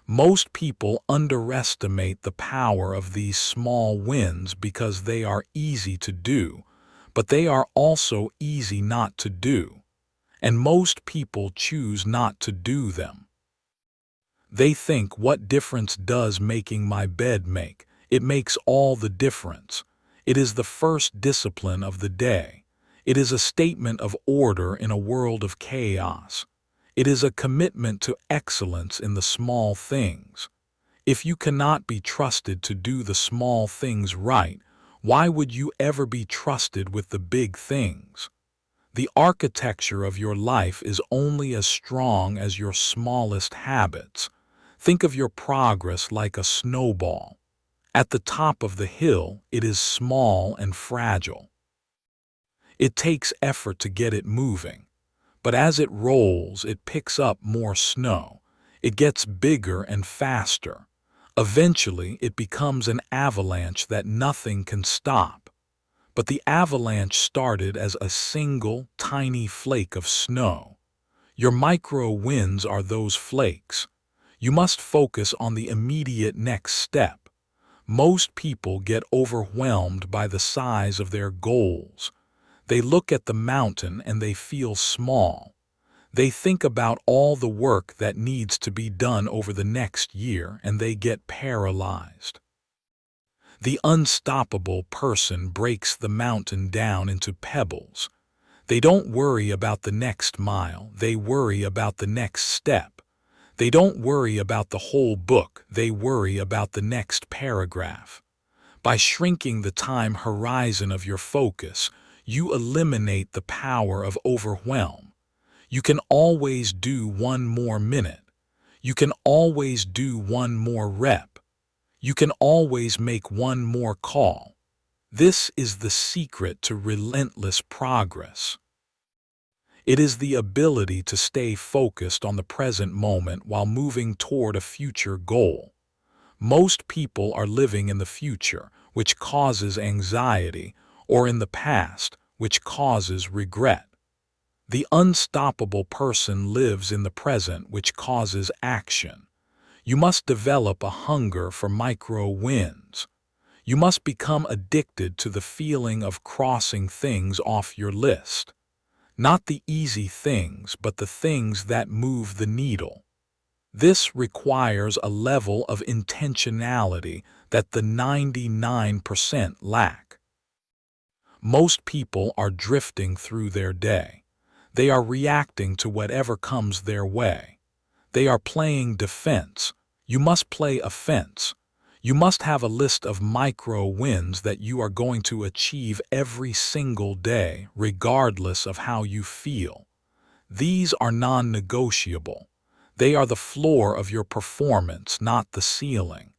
Most people underestimate the power of these small wins because they are easy to do, but they are also easy not to do. And most people choose not to do them. They think, what difference does making my bed make? It makes all the difference. It is the first discipline of the day. It is a statement of order in a world of chaos. It is a commitment to excellence in the small things. If you cannot be trusted to do the small things right, why would you ever be trusted with the big things? The architecture of your life is only as strong as your smallest habits. Think of your progress like a snowball. At the top of the hill, it is small and fragile. It takes effort to get it moving, but as it rolls, it picks up more snow. It gets bigger and faster. Eventually, it becomes an avalanche that nothing can stop. But the avalanche started as a single, tiny flake of snow. Your micro wins are those flakes. You must focus on the immediate next step. Most people get overwhelmed by the size of their goals. They look at the mountain and they feel small. They think about all the work that needs to be done over the next year and they get paralyzed. The unstoppable person breaks the mountain down into pebbles. They don't worry about the next mile, they worry about the next step. They don't worry about the whole book, they worry about the next paragraph. By shrinking the time horizon of your focus, you eliminate the power of overwhelm. You can always do 1 more minute. You can always do 1 more rep. You can always make 1 more call. This is the secret to relentless progress. It is the ability to stay focused on the present moment while moving toward a future goal. Most people are living in the future, which causes anxiety, or in the past, which causes regret. The unstoppable person lives in the present, which causes action. You must develop a hunger for micro wins. You must become addicted to the feeling of crossing things off your list. Not the easy things, but the things that move the needle. This requires a level of intentionality that the 99% lack. Most people are drifting through their day. They are reacting to whatever comes their way. They are playing defense. You must play offense. You must have a list of micro wins that you are going to achieve every single day, regardless of how you feel. These are non-negotiable. They are the floor of your performance, not the ceiling.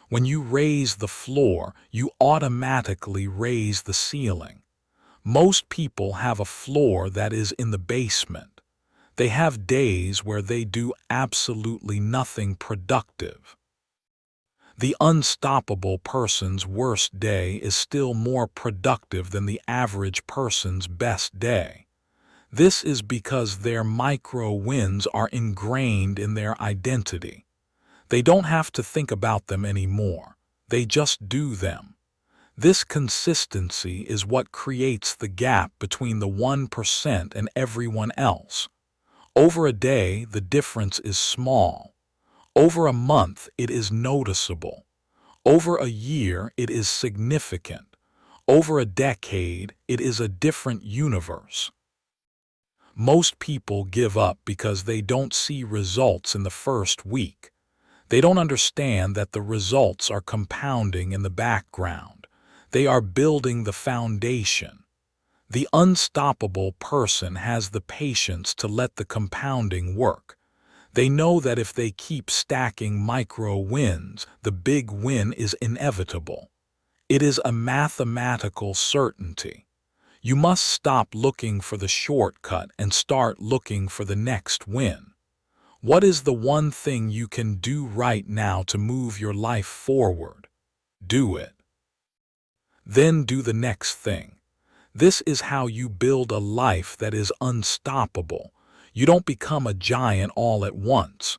When you raise the floor, you automatically raise the ceiling. Most people have a floor that is in the basement. They have days where they do absolutely nothing productive. The unstoppable person's worst day is still more productive than the average person's best day. This is because their micro wins are ingrained in their identity. They don't have to think about them anymore. They just do them. This consistency is what creates the gap between the 1% and everyone else. Over a day, the difference is small. Over a month, it is noticeable. Over a year, it is significant. Over a decade, it is a different universe. Most people give up because they don't see results in the first week. They don't understand that the results are compounding in the background. They are building the foundation. The unstoppable person has the patience to let the compounding work. They know that if they keep stacking micro wins, the big win is inevitable. It is a mathematical certainty. You must stop looking for the shortcut and start looking for the next win. What is the one thing you can do right now to move your life forward? Do it. Then do the next thing. This is how you build a life that is unstoppable. You don't become a giant all at once.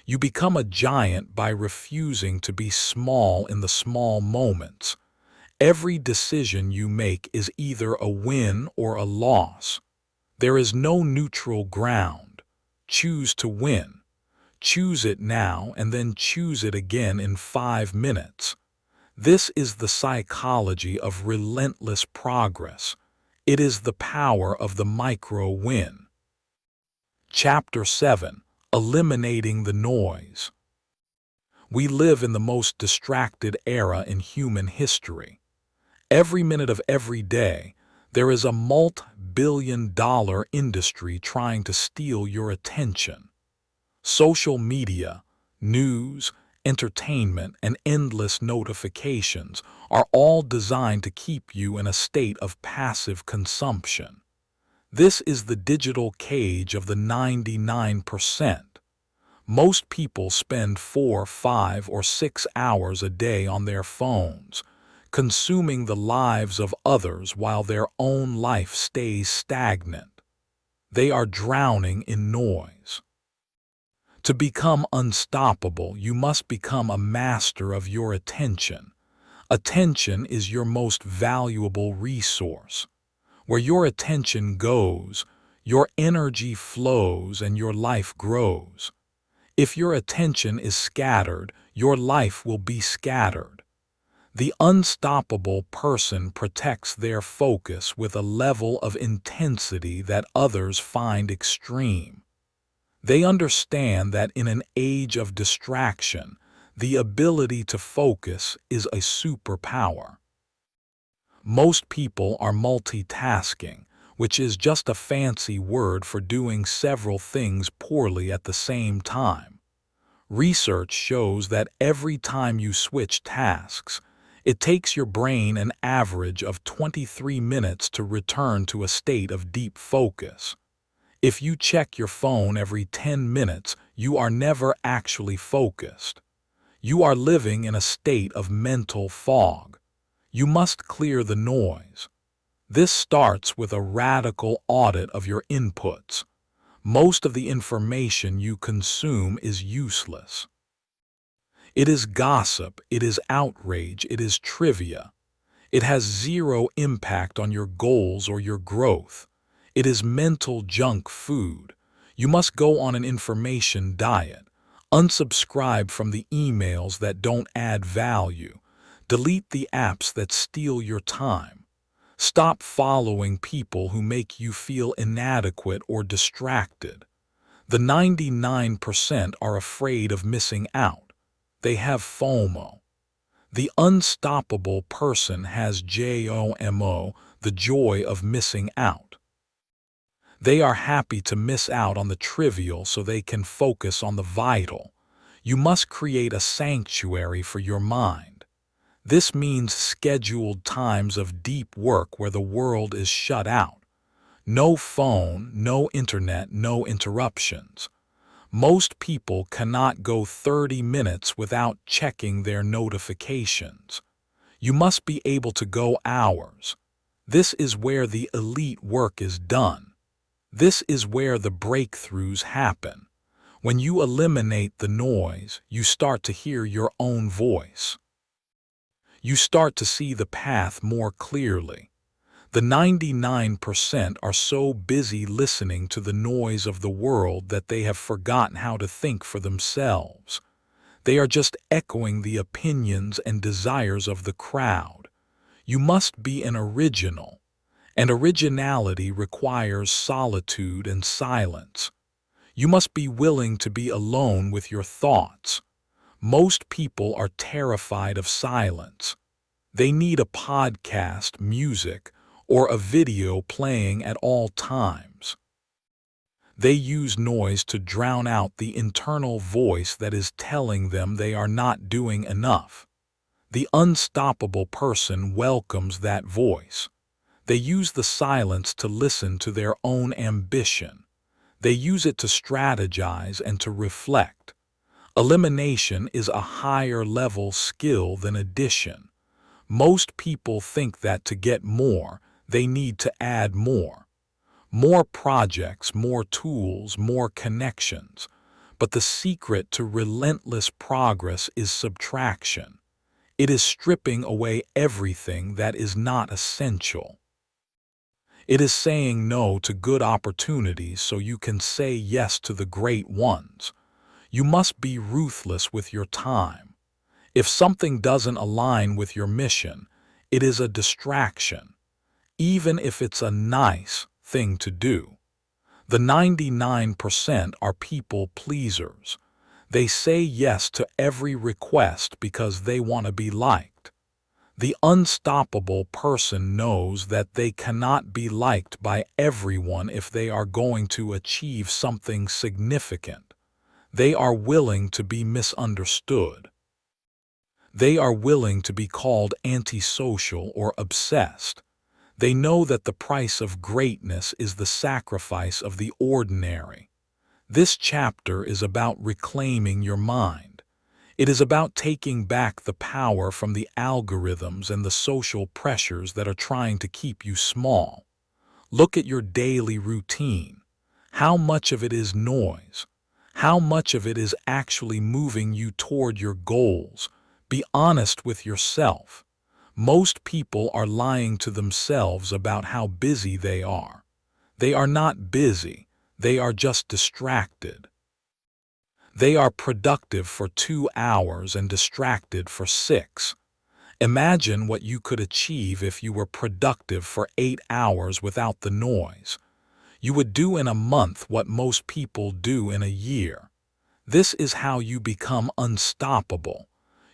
You become a giant by refusing to be small in the small moments. Every decision you make is either a win or a loss. There is no neutral ground. Choose to win. Choose it now and then choose it again in 5 minutes. This is the psychology of relentless progress. It is the power of the micro win. Chapter 7. Eliminating the noise. We live in the most distracted era in human history. Every minute of every day, there is a multi-billion-dollar industry trying to steal your attention. Social media, news, entertainment, and endless notifications are all designed to keep you in a state of passive consumption. This is the digital cage of the 99%. Most people spend 4, 5, or 6 hours a day on their phones, consuming the lives of others while their own life stays stagnant. They are drowning in noise. To become unstoppable, you must become a master of your attention. Attention is your most valuable resource. Where your attention goes, your energy flows and your life grows. If your attention is scattered, your life will be scattered. The unstoppable person protects their focus with a level of intensity that others find extreme. They understand that in an age of distraction, the ability to focus is a superpower. Most people are multitasking, which is just a fancy word for doing several things poorly at the same time. Research shows that every time you switch tasks, it takes your brain an average of 23 minutes to return to a state of deep focus. If you check your phone every 10 minutes, you are never actually focused. You are living in a state of mental fog. You must clear the noise. This starts with a radical audit of your inputs. Most of the information you consume is useless. It is gossip, it is outrage, it is trivia. It has zero impact on your goals or your growth. It is mental junk food. You must go on an information diet. Unsubscribe from the emails that don't add value. Delete the apps that steal your time. Stop following people who make you feel inadequate or distracted. The 99% are afraid of missing out. They have FOMO. The unstoppable person has JOMO, the joy of missing out. They are happy to miss out on the trivial so they can focus on the vital. You must create a sanctuary for your mind. This means scheduled times of deep work where the world is shut out. No phone, no internet, no interruptions. Most people cannot go 30 minutes without checking their notifications. You must be able to go hours. This is where the elite work is done. This is where the breakthroughs happen. When you eliminate the noise, you start to hear your own voice. You start to see the path more clearly. The 99% are so busy listening to the noise of the world that they have forgotten how to think for themselves. They are just echoing the opinions and desires of the crowd. You must be an original, and originality requires solitude and silence. You must be willing to be alone with your thoughts. Most people are terrified of silence. They need a podcast, music, or a video playing at all times. They use noise to drown out the internal voice that is telling them they are not doing enough. The unstoppable person welcomes that voice. They use the silence to listen to their own ambition. They use it to strategize and to reflect. Elimination is a higher level skill than addition. Most people think that to get more, they need to add more. More projects, more tools, more connections. But the secret to relentless progress is subtraction. It is stripping away everything that is not essential. It is saying no to good opportunities so you can say yes to the great ones. You must be ruthless with your time. If something doesn't align with your mission, it is a distraction, even if it's a nice thing to do. The 99% are people pleasers. They say yes to every request because they want to be liked. The unstoppable person knows that they cannot be liked by everyone if they are going to achieve something significant. They are willing to be misunderstood. They are willing to be called antisocial or obsessed. They know that the price of greatness is the sacrifice of the ordinary. This chapter is about reclaiming your mind. It is about taking back the power from the algorithms and the social pressures that are trying to keep you small. Look at your daily routine. How much of it is noise? How much of it is actually moving you toward your goals? Be honest with yourself. Most people are lying to themselves about how busy they are. They are not busy. They are just distracted. They are productive for 2 hours and distracted for 6. Imagine what you could achieve if you were productive for 8 hours without the noise. You would do in a month what most people do in a year. This is how you become unstoppable.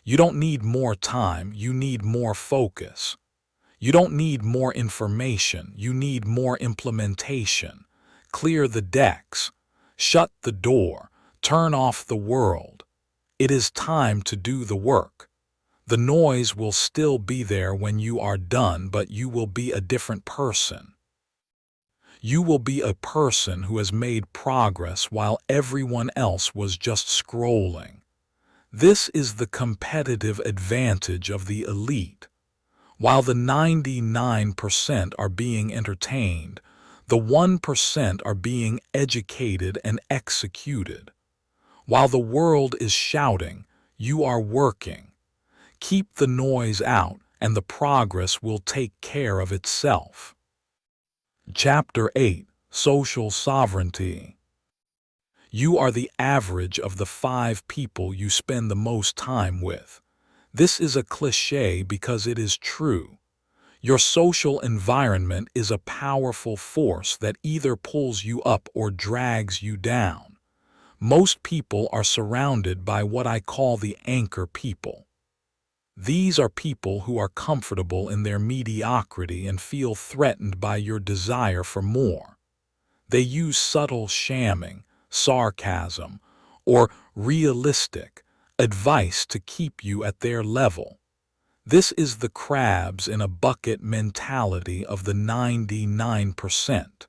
You don't need more time, you need more focus. You don't need more information, you need more implementation. Clear the decks. Shut the door. Turn off the world. It is time to do the work. The noise will still be there when you are done, but you will be a different person. You will be a person who has made progress while everyone else was just scrolling. This is the competitive advantage of the elite. While the 99% are being entertained, the 1% are being educated and executed. While the world is shouting, you are working. Keep the noise out, and the progress will take care of itself. Chapter 8: Social Sovereignty. You are the average of the 5 people you spend the most time with. This is a cliché because it is true. Your social environment is a powerful force that either pulls you up or drags you down. Most people are surrounded by what I call the anchor people. These are people who are comfortable in their mediocrity and feel threatened by your desire for more. They use subtle shamming, sarcasm, or realistic advice to keep you at their level. This is the crabs in a bucket mentality of the 99%.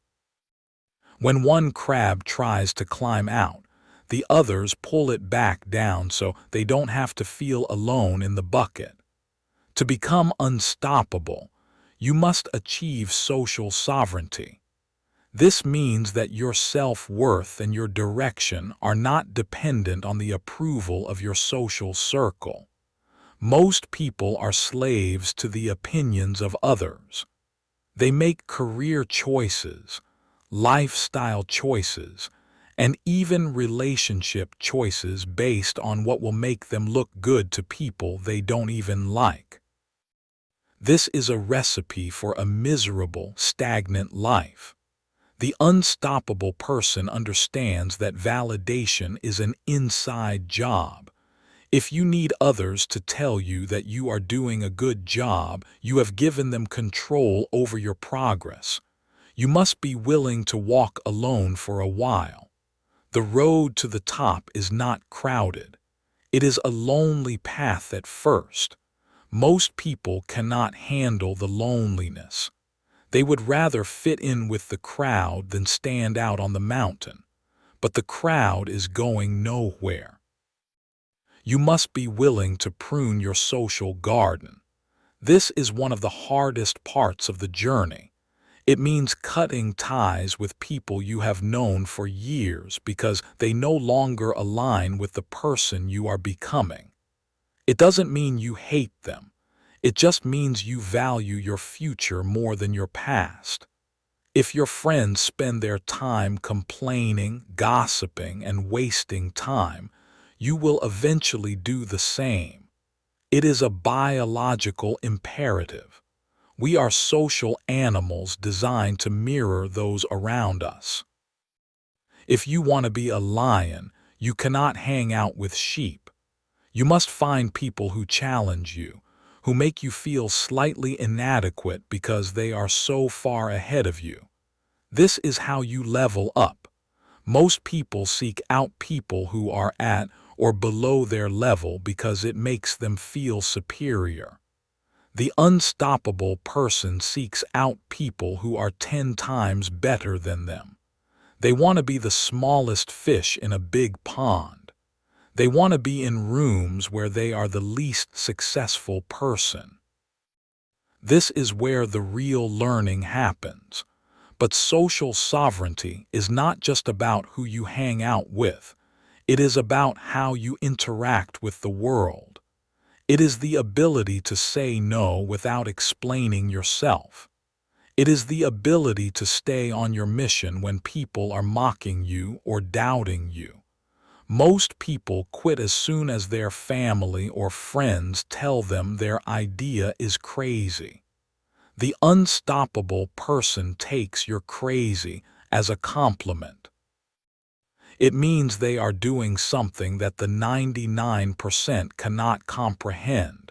When one crab tries to climb out, the others pull it back down so they don't have to feel alone in the bucket. To become unstoppable, you must achieve social sovereignty. This means that your self-worth and your direction are not dependent on the approval of your social circle. Most people are slaves to the opinions of others. They make career choices, lifestyle choices, and even relationship choices based on what will make them look good to people they don't even like. This is a recipe for a miserable, stagnant life. The unstoppable person understands that validation is an inside job. If you need others to tell you that you are doing a good job, you have given them control over your progress. You must be willing to walk alone for a while. The road to the top is not crowded. It is a lonely path at first. Most people cannot handle the loneliness. They would rather fit in with the crowd than stand out on the mountain. But the crowd is going nowhere. You must be willing to prune your social garden. This is one of the hardest parts of the journey. It means cutting ties with people you have known for years because they no longer align with the person you are becoming. It doesn't mean you hate them. It just means you value your future more than your past. If your friends spend their time complaining, gossiping, and wasting time, you will eventually do the same. It is a biological imperative. We are social animals designed to mirror those around us. If you want to be a lion, you cannot hang out with sheep. You must find people who challenge you, who make you feel slightly inadequate because they are so far ahead of you. This is how you level up. Most people seek out people who are at or below their level because it makes them feel superior. The unstoppable person seeks out people who are 10 times better than them. They want to be the smallest fish in a big pond. They want to be in rooms where they are the least successful person. This is where the real learning happens. But social sovereignty is not just about who you hang out with. It is about how you interact with the world. It is the ability to say no without explaining yourself. It is the ability to stay on your mission when people are mocking you or doubting you. Most people quit as soon as their family or friends tell them their idea is crazy. The unstoppable person takes your crazy as a compliment. It means they are doing something that the 99% cannot comprehend.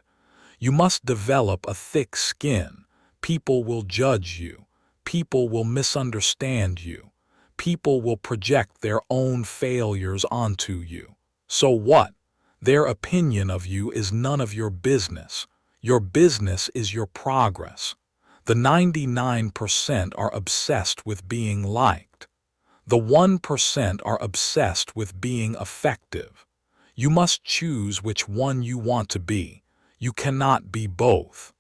You must develop a thick skin. People will judge you. People will misunderstand you. People will project their own failures onto you. So what? Their opinion of you is none of your business. Your business is your progress. The 99% are obsessed with being liked. The 1% are obsessed with being effective. You must choose which one you want to be. You cannot be both.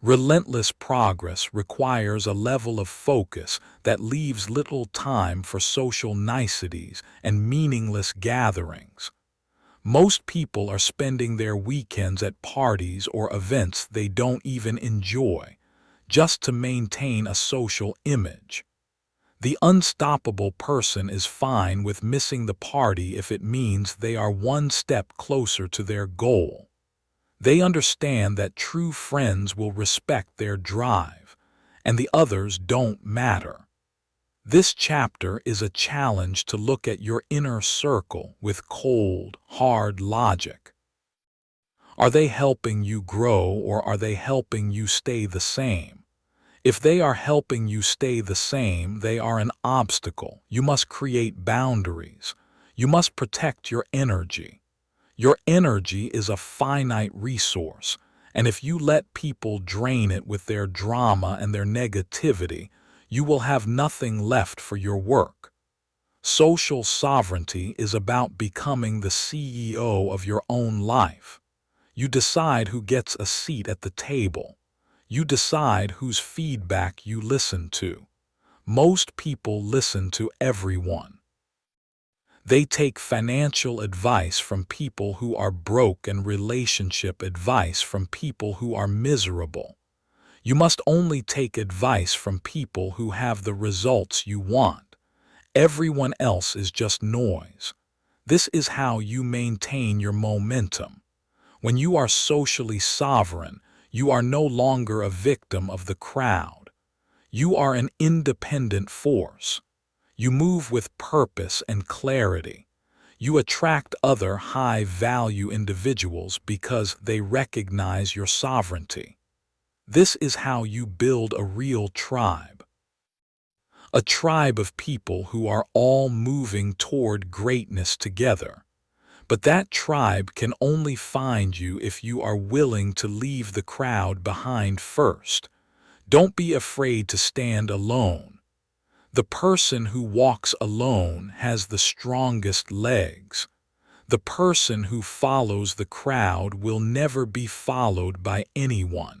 Relentless progress requires a level of focus that leaves little time for social niceties and meaningless gatherings. Most people are spending their weekends at parties or events they don't even enjoy, just to maintain a social image. The unstoppable person is fine with missing the party if it means they are one step closer to their goal. They understand that true friends will respect their drive, and the others don't matter. This chapter is a challenge to look at your inner circle with cold, hard logic. Are they helping you grow, or are they helping you stay the same? If they are helping you stay the same, they are an obstacle. You must create boundaries. You must protect your energy. Your energy is a finite resource, and if you let people drain it with their drama and their negativity, you will have nothing left for your work. Social sovereignty is about becoming the CEO of your own life. You decide who gets a seat at the table. You decide whose feedback you listen to. Most people listen to everyone. They take financial advice from people who are broke and relationship advice from people who are miserable. You must only take advice from people who have the results you want. Everyone else is just noise. This is how you maintain your momentum. When you are socially sovereign, you are no longer a victim of the crowd. You are an independent force. You move with purpose and clarity. You attract other high-value individuals because they recognize your sovereignty. This is how you build a real tribe. A tribe of people who are all moving toward greatness together. But that tribe can only find you if you are willing to leave the crowd behind first. Don't be afraid to stand alone. The person who walks alone has the strongest legs. The person who follows the crowd will never be followed by anyone.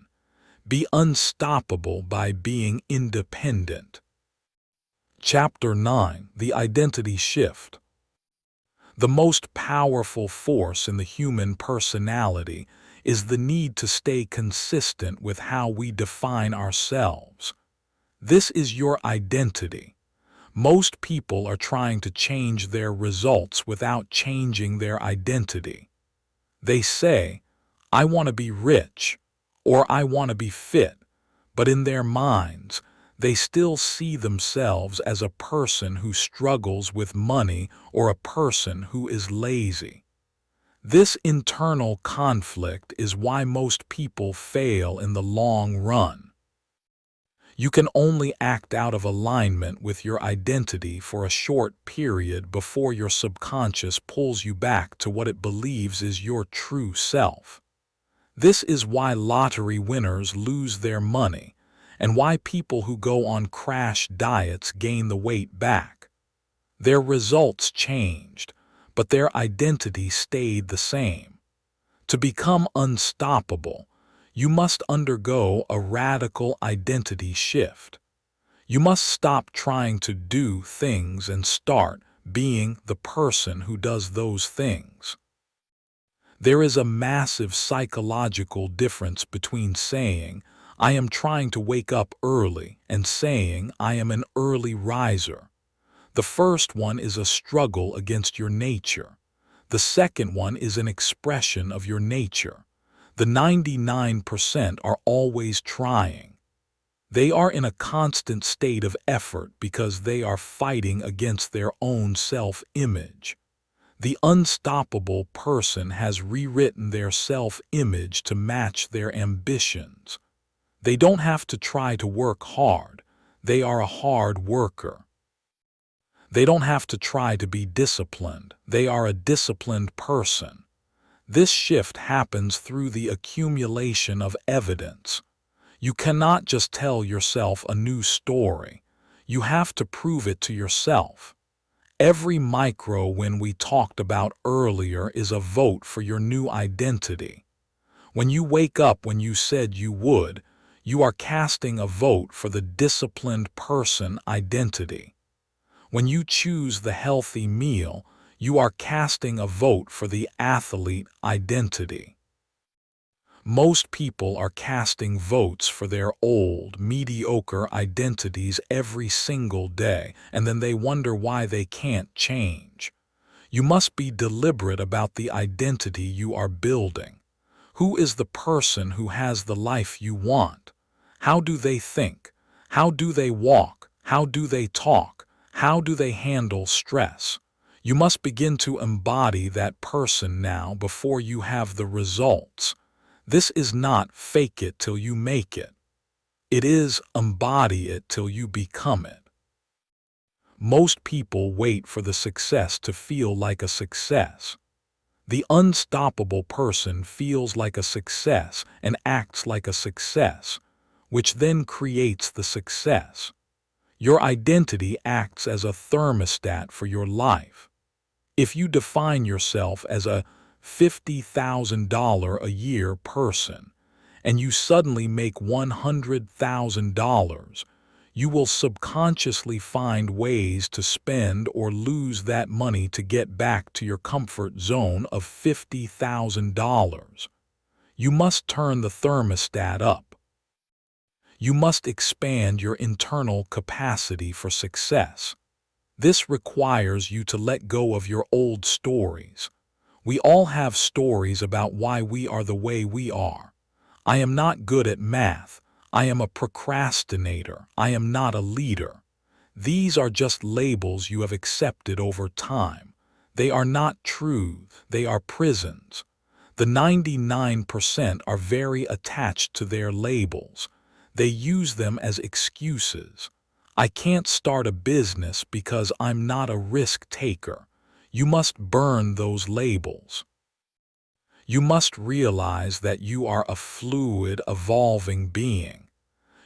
Be unstoppable by being independent. Chapter 9: The Identity Shift. The most powerful force in the human personality is the need to stay consistent with how we define ourselves. This is your identity. Most people are trying to change their results without changing their identity. They say, "I want to be rich," or "I want to be fit," but in their minds, they still see themselves as a person who struggles with money or a person who is lazy. This internal conflict is why most people fail in the long run. You can only act out of alignment with your identity for a short period before your subconscious pulls you back to what it believes is your true self. This is why lottery winners lose their money, and why people who go on crash diets gain the weight back. Their results changed, but their identity stayed the same. To become unstoppable, you must undergo a radical identity shift. You must stop trying to do things and start being the person who does those things. There is a massive psychological difference between saying, "I am trying to wake up early," and saying, "I am an early riser." The first one is a struggle against your nature. The second one is an expression of your nature. The 99% are always trying. They are in a constant state of effort because they are fighting against their own self-image. The unstoppable person has rewritten their self-image to match their ambitions. They don't have to try to work hard. They are a hard worker. They don't have to try to be disciplined. They are a disciplined person. This shift happens through the accumulation of evidence. You cannot just tell yourself a new story. You have to prove it to yourself. Every micro-win we talked about earlier is a vote for your new identity. When you wake up when you said you would, you are casting a vote for the disciplined person identity. When you choose the healthy meal, you are casting a vote for the athlete identity. Most people are casting votes for their old, mediocre identities every single day, and then they wonder why they can't change. You must be deliberate about the identity you are building. Who is the person who has the life you want? How do they think? How do they walk? How do they talk? How do they handle stress? You must begin to embody that person now before you have the results. This is not fake it till you make it. It is embody it till you become it. Most people wait for the success to feel like a success. The unstoppable person feels like a success and acts like a success, which then creates the success. Your identity acts as a thermostat for your life. If you define yourself as a $50,000 a year person, and you suddenly make $100,000, you will subconsciously find ways to spend or lose that money to get back to your comfort zone of $50,000. You must turn the thermostat up. You must expand your internal capacity for success. This requires you to let go of your old stories. We all have stories about why we are the way we are. I am not good at math. I am a procrastinator. I am not a leader. These are just labels you have accepted over time. They are not truth. They are prisons. The 99% are very attached to their labels. They use them as excuses. I can't start a business because I'm not a risk taker. You must burn those labels. You must realize that you are a fluid, evolving being.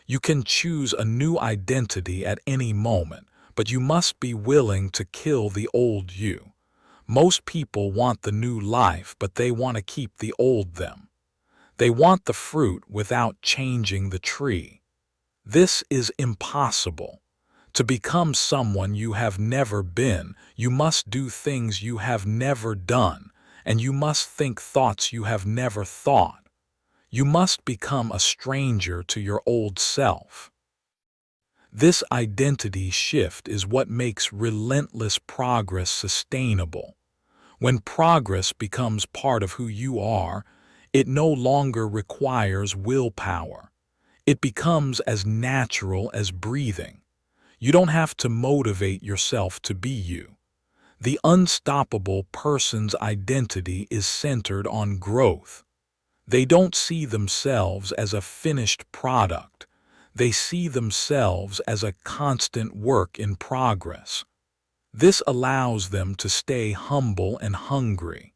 You can choose a new identity at any moment, but you must be willing to kill the old you. Most people want the new life, but they want to keep the old them. They want the fruit without changing the tree. This is impossible. To become someone you have never been, you must do things you have never done, and you must think thoughts you have never thought. You must become a stranger to your old self. This identity shift is what makes relentless progress sustainable. When progress becomes part of who you are, it no longer requires willpower. It becomes as natural as breathing. You don't have to motivate yourself to be you. The unstoppable person's identity is centered on growth. They don't see themselves as a finished product. They see themselves as a constant work in progress. This allows them to stay humble and hungry.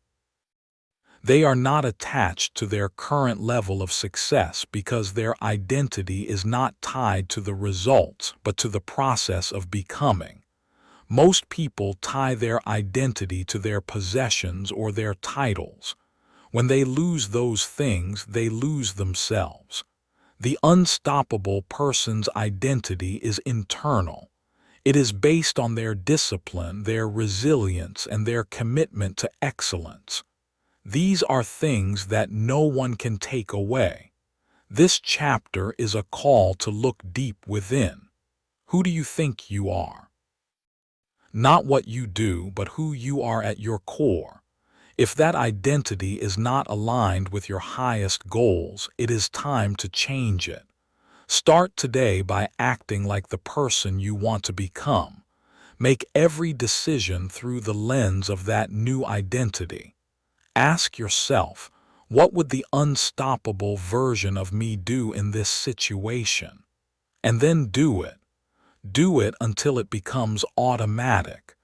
They are not attached to their current level of success because their identity is not tied to the results, but to the process of becoming. Most people tie their identity to their possessions or their titles. When they lose those things, they lose themselves. The unstoppable person's identity is internal. It is based on their discipline, their resilience, and their commitment to excellence. These are things that no one can take away. This chapter is a call to look deep within. Who do you think you are? Not what you do, but who you are at your core. If that identity is not aligned with your highest goals, it is time to change it. Start today by acting like the person you want to become. Make every decision through the lens of that new identity. Ask yourself, what would the unstoppable version of me do in this situation? And then do it. Do it until it becomes automatic.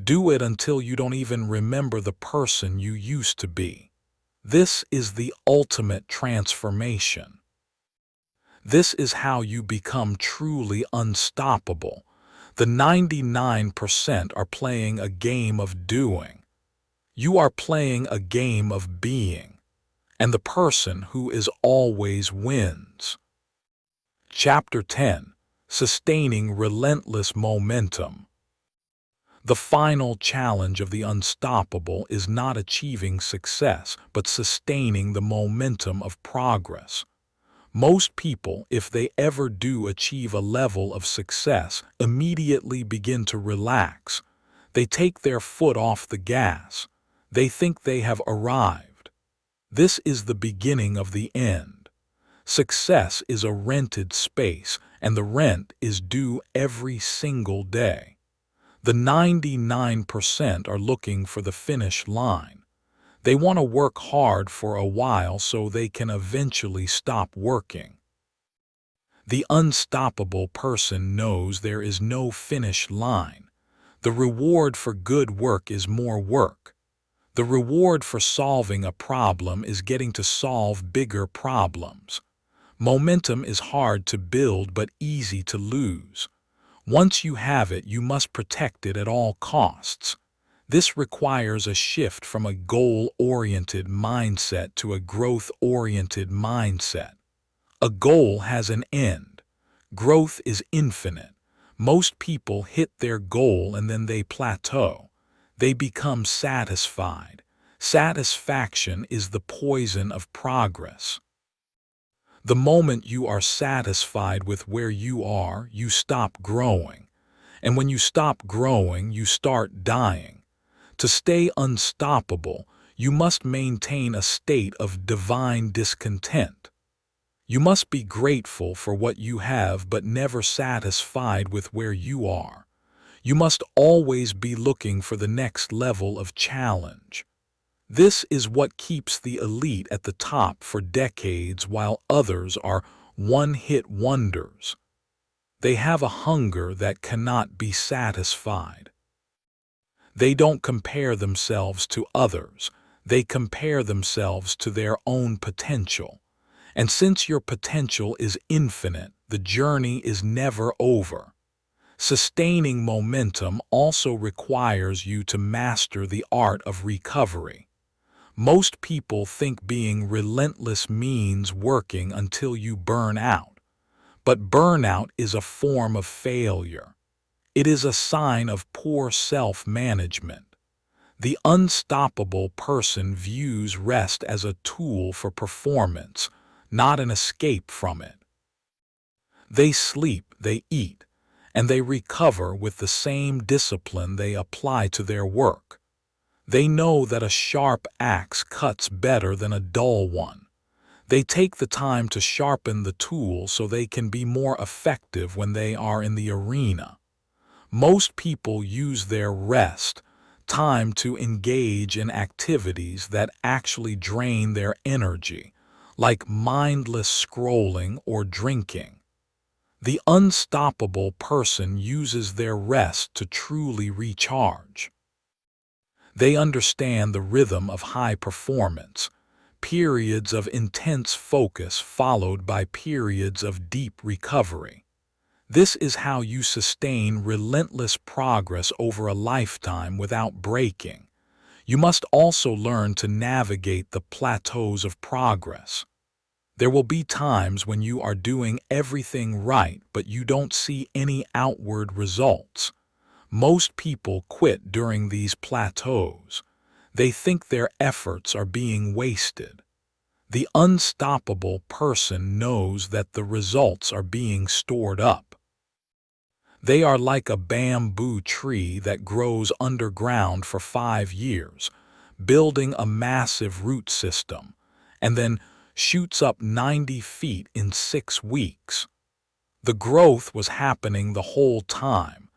Do it until you don't even remember the person you used to be. This is the ultimate transformation. This is how you become truly unstoppable. The 99% are playing a game of doing. You are playing a game of being, and the person who is always wins. Chapter 10. Sustaining Relentless Momentum. The final challenge of the unstoppable is not achieving success, but sustaining the momentum of progress. Most people, if they ever do achieve a level of success, immediately begin to relax. They take their foot off the gas. They think they have arrived. This is the beginning of the end. Success is a rented space, and the rent is due every single day. The 99% are looking for the finish line. They want to work hard for a while so they can eventually stop working. The unstoppable person knows there is no finish line. The reward for good work is more work. The reward for solving a problem is getting to solve bigger problems. Momentum is hard to build but easy to lose. Once you have it, you must protect it at all costs. This requires a shift from a goal-oriented mindset to a growth-oriented mindset. A goal has an end. Growth is infinite. Most people hit their goal and then they plateau. They become satisfied. Satisfaction is the poison of progress. The moment you are satisfied with where you are, you stop growing. And when you stop growing, you start dying. To stay unstoppable, you must maintain a state of divine discontent. You must be grateful for what you have but never satisfied with where you are. You must always be looking for the next level of challenge. This is what keeps the elite at the top for decades while others are one-hit wonders. They have a hunger that cannot be satisfied. They don't compare themselves to others. They compare themselves to their own potential. And since your potential is infinite, the journey is never over. Sustaining momentum also requires you to master the art of recovery. Most people think being relentless means working until you burn out. But burnout is a form of failure. It is a sign of poor self-management. The unstoppable person views rest as a tool for performance, not an escape from it. They sleep, they eat, and they recover with the same discipline they apply to their work. They know that a sharp axe cuts better than a dull one. They take the time to sharpen the tool so they can be more effective when they are in the arena. Most people use their rest time to engage in activities that actually drain their energy, like mindless scrolling or drinking. The unstoppable person uses their rest to truly recharge. They understand the rhythm of high performance, periods of intense focus followed by periods of deep recovery. This is how you sustain relentless progress over a lifetime without breaking. You must also learn to navigate the plateaus of progress. There will be times when you are doing everything right, but you don't see any outward results. Most people quit during these plateaus. They think their efforts are being wasted. The unstoppable person knows that the results are being stored up. They are like a bamboo tree that grows underground for 5 years, building a massive root system, and then shoots up 90 feet in 6 weeks. The growth was happening the whole time.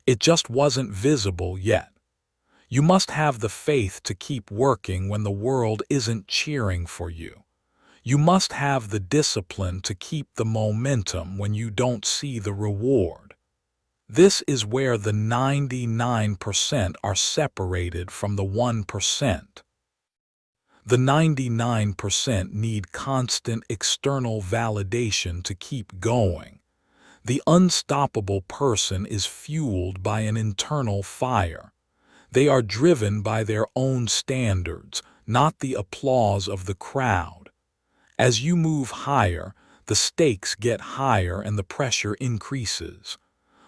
It just wasn't visible yet. You must have the faith to keep working when the world isn't cheering for you. You must have the discipline to keep the momentum when you don't see the reward. This is where the 99% are separated from the 1%. The 99% need constant external validation to keep going. The unstoppable person is fueled by an internal fire. They are driven by their own standards, not the applause of the crowd. As you move higher, the stakes get higher and the pressure increases.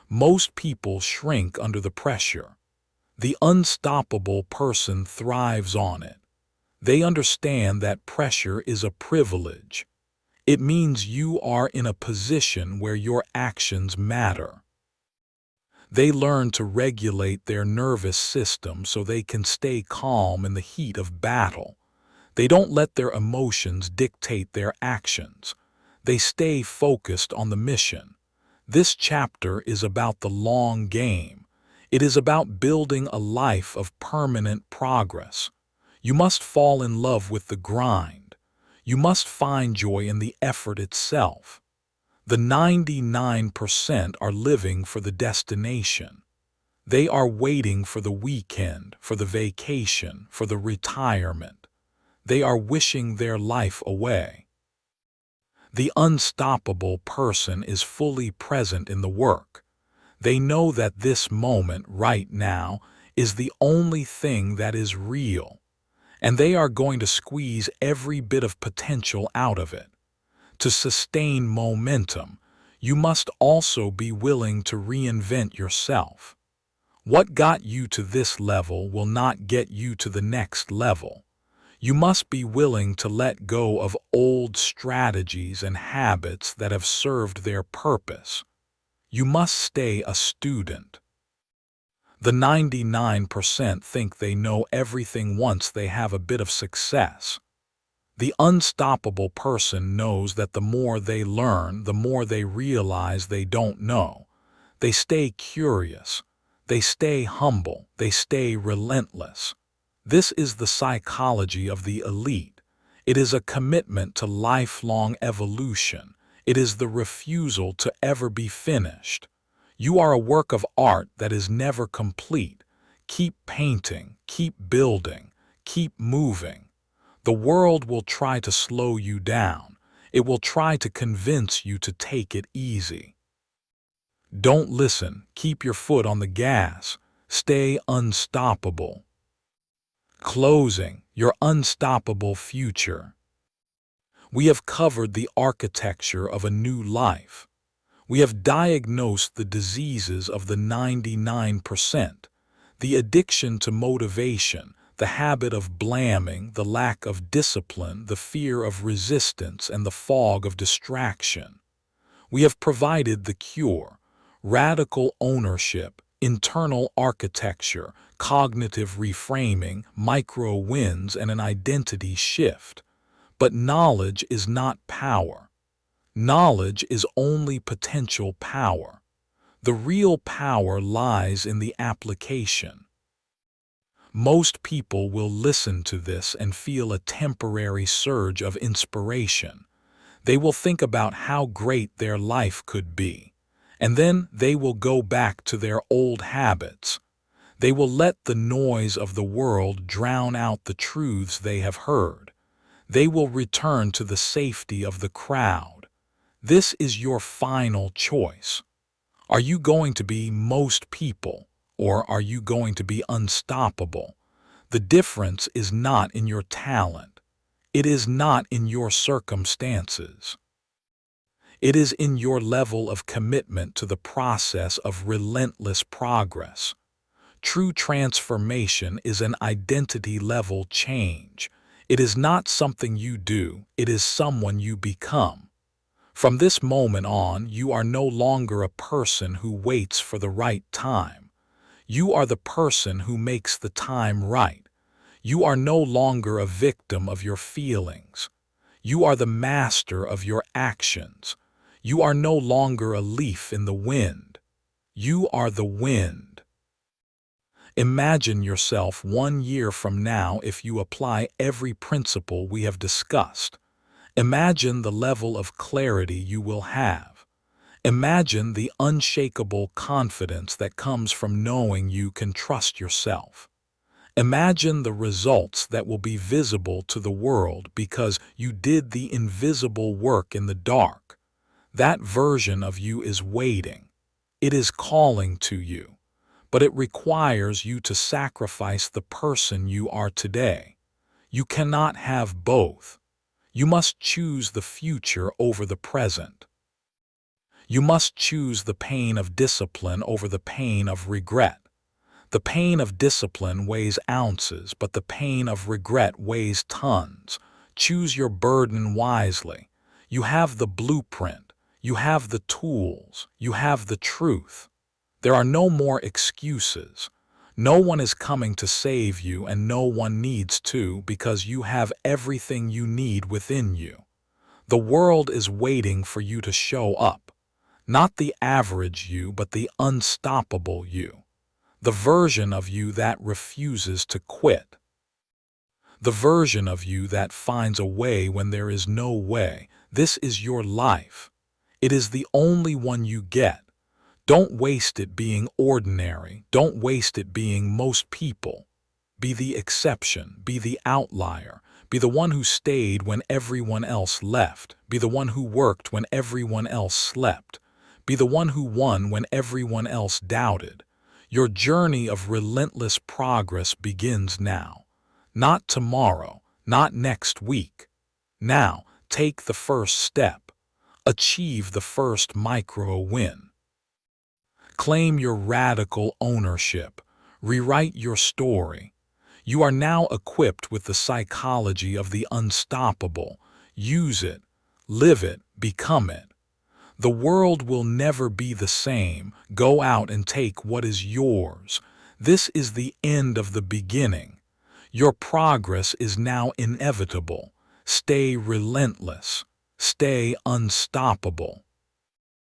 Most people shrink under the pressure. The unstoppable person thrives on it. They understand that pressure is a privilege. It means you are in a position where your actions matter. They learn to regulate their nervous system so they can stay calm in the heat of battle. They don't let their emotions dictate their actions. They stay focused on the mission. This chapter is about the long game. It is about building a life of permanent progress. You must fall in love with the grind. You must find joy in the effort itself. The 99% are living for the destination. They are waiting for the weekend, for the vacation, for the retirement. They are wishing their life away. The unstoppable person is fully present in the work. They know that this moment right now is the only thing that is real, and they are going to squeeze every bit of potential out of it. To sustain momentum, you must also be willing to reinvent yourself. What got you to this level will not get you to the next level. You must be willing to let go of old strategies and habits that have served their purpose. You must stay a student. The 99% think they know everything once they have a bit of success. The unstoppable person knows that the more they learn, the more they realize they don't know. They stay curious. They stay humble. They stay relentless. This is the psychology of the elite. It is a commitment to lifelong evolution. It is the refusal to ever be finished. You are a work of art that is never complete. Keep painting, keep building, keep moving. The world will try to slow you down. It will try to convince you to take it easy. Don't listen. Keep your foot on the gas. Stay unstoppable. Closing, your unstoppable future. We have covered the architecture of a new life. We have diagnosed the diseases of the 99%, the addiction to motivation, the habit of blaming, the lack of discipline, the fear of resistance, and the fog of distraction. We have provided the cure: radical ownership, internal architecture, cognitive reframing, micro wins, and an identity shift. But knowledge is not power. Knowledge is only potential power. The real power lies in the application. Most people will listen to this and feel a temporary surge of inspiration. They will think about how great their life could be, and then they will go back to their old habits. They will let the noise of the world drown out the truths they have heard. They will return to the safety of the crowd. This is your final choice. Are you going to be most people, or are you going to be unstoppable? The difference is not in your talent. It is not in your circumstances. It is in your level of commitment to the process of relentless progress. True transformation is an identity-level change. It is not something you do, it is someone you become. From this moment on, you are no longer a person who waits for the right time. You are the person who makes the time right. You are no longer a victim of your feelings. You are the master of your actions. You are no longer a leaf in the wind. You are the wind. Imagine yourself 1 year from now if you apply every principle we have discussed. Imagine the level of clarity you will have. Imagine the unshakable confidence that comes from knowing you can trust yourself. Imagine the results that will be visible to the world because you did the invisible work in the dark. That version of you is waiting. It is calling to you. But it requires you to sacrifice the person you are today. You cannot have both. You must choose the future over the present. You must choose the pain of discipline over the pain of regret. The pain of discipline weighs ounces, but the pain of regret weighs tons. Choose your burden wisely. You have the blueprint. You have the tools. You have the truth. There are no more excuses. No one is coming to save you, and no one needs to, because you have everything you need within you. The world is waiting for you to show up. Not the average you, but the unstoppable you. The version of you that refuses to quit. The version of you that finds a way when there is no way. This is your life. It is the only one you get. Don't waste it being ordinary. Don't waste it being most people. Be the exception. Be the outlier. Be the one who stayed when everyone else left. Be the one who worked when everyone else slept. Be the one who won when everyone else doubted. Your journey of relentless progress begins now. Not tomorrow, not next week. Now, take the first step. Achieve the first micro win. Claim your radical ownership. Rewrite your story. You are now equipped with the psychology of the unstoppable. Use it, live it, become it. The world will never be the same. Go out and take what is yours. This is the end of the beginning. Your progress is now inevitable. Stay relentless. Stay unstoppable.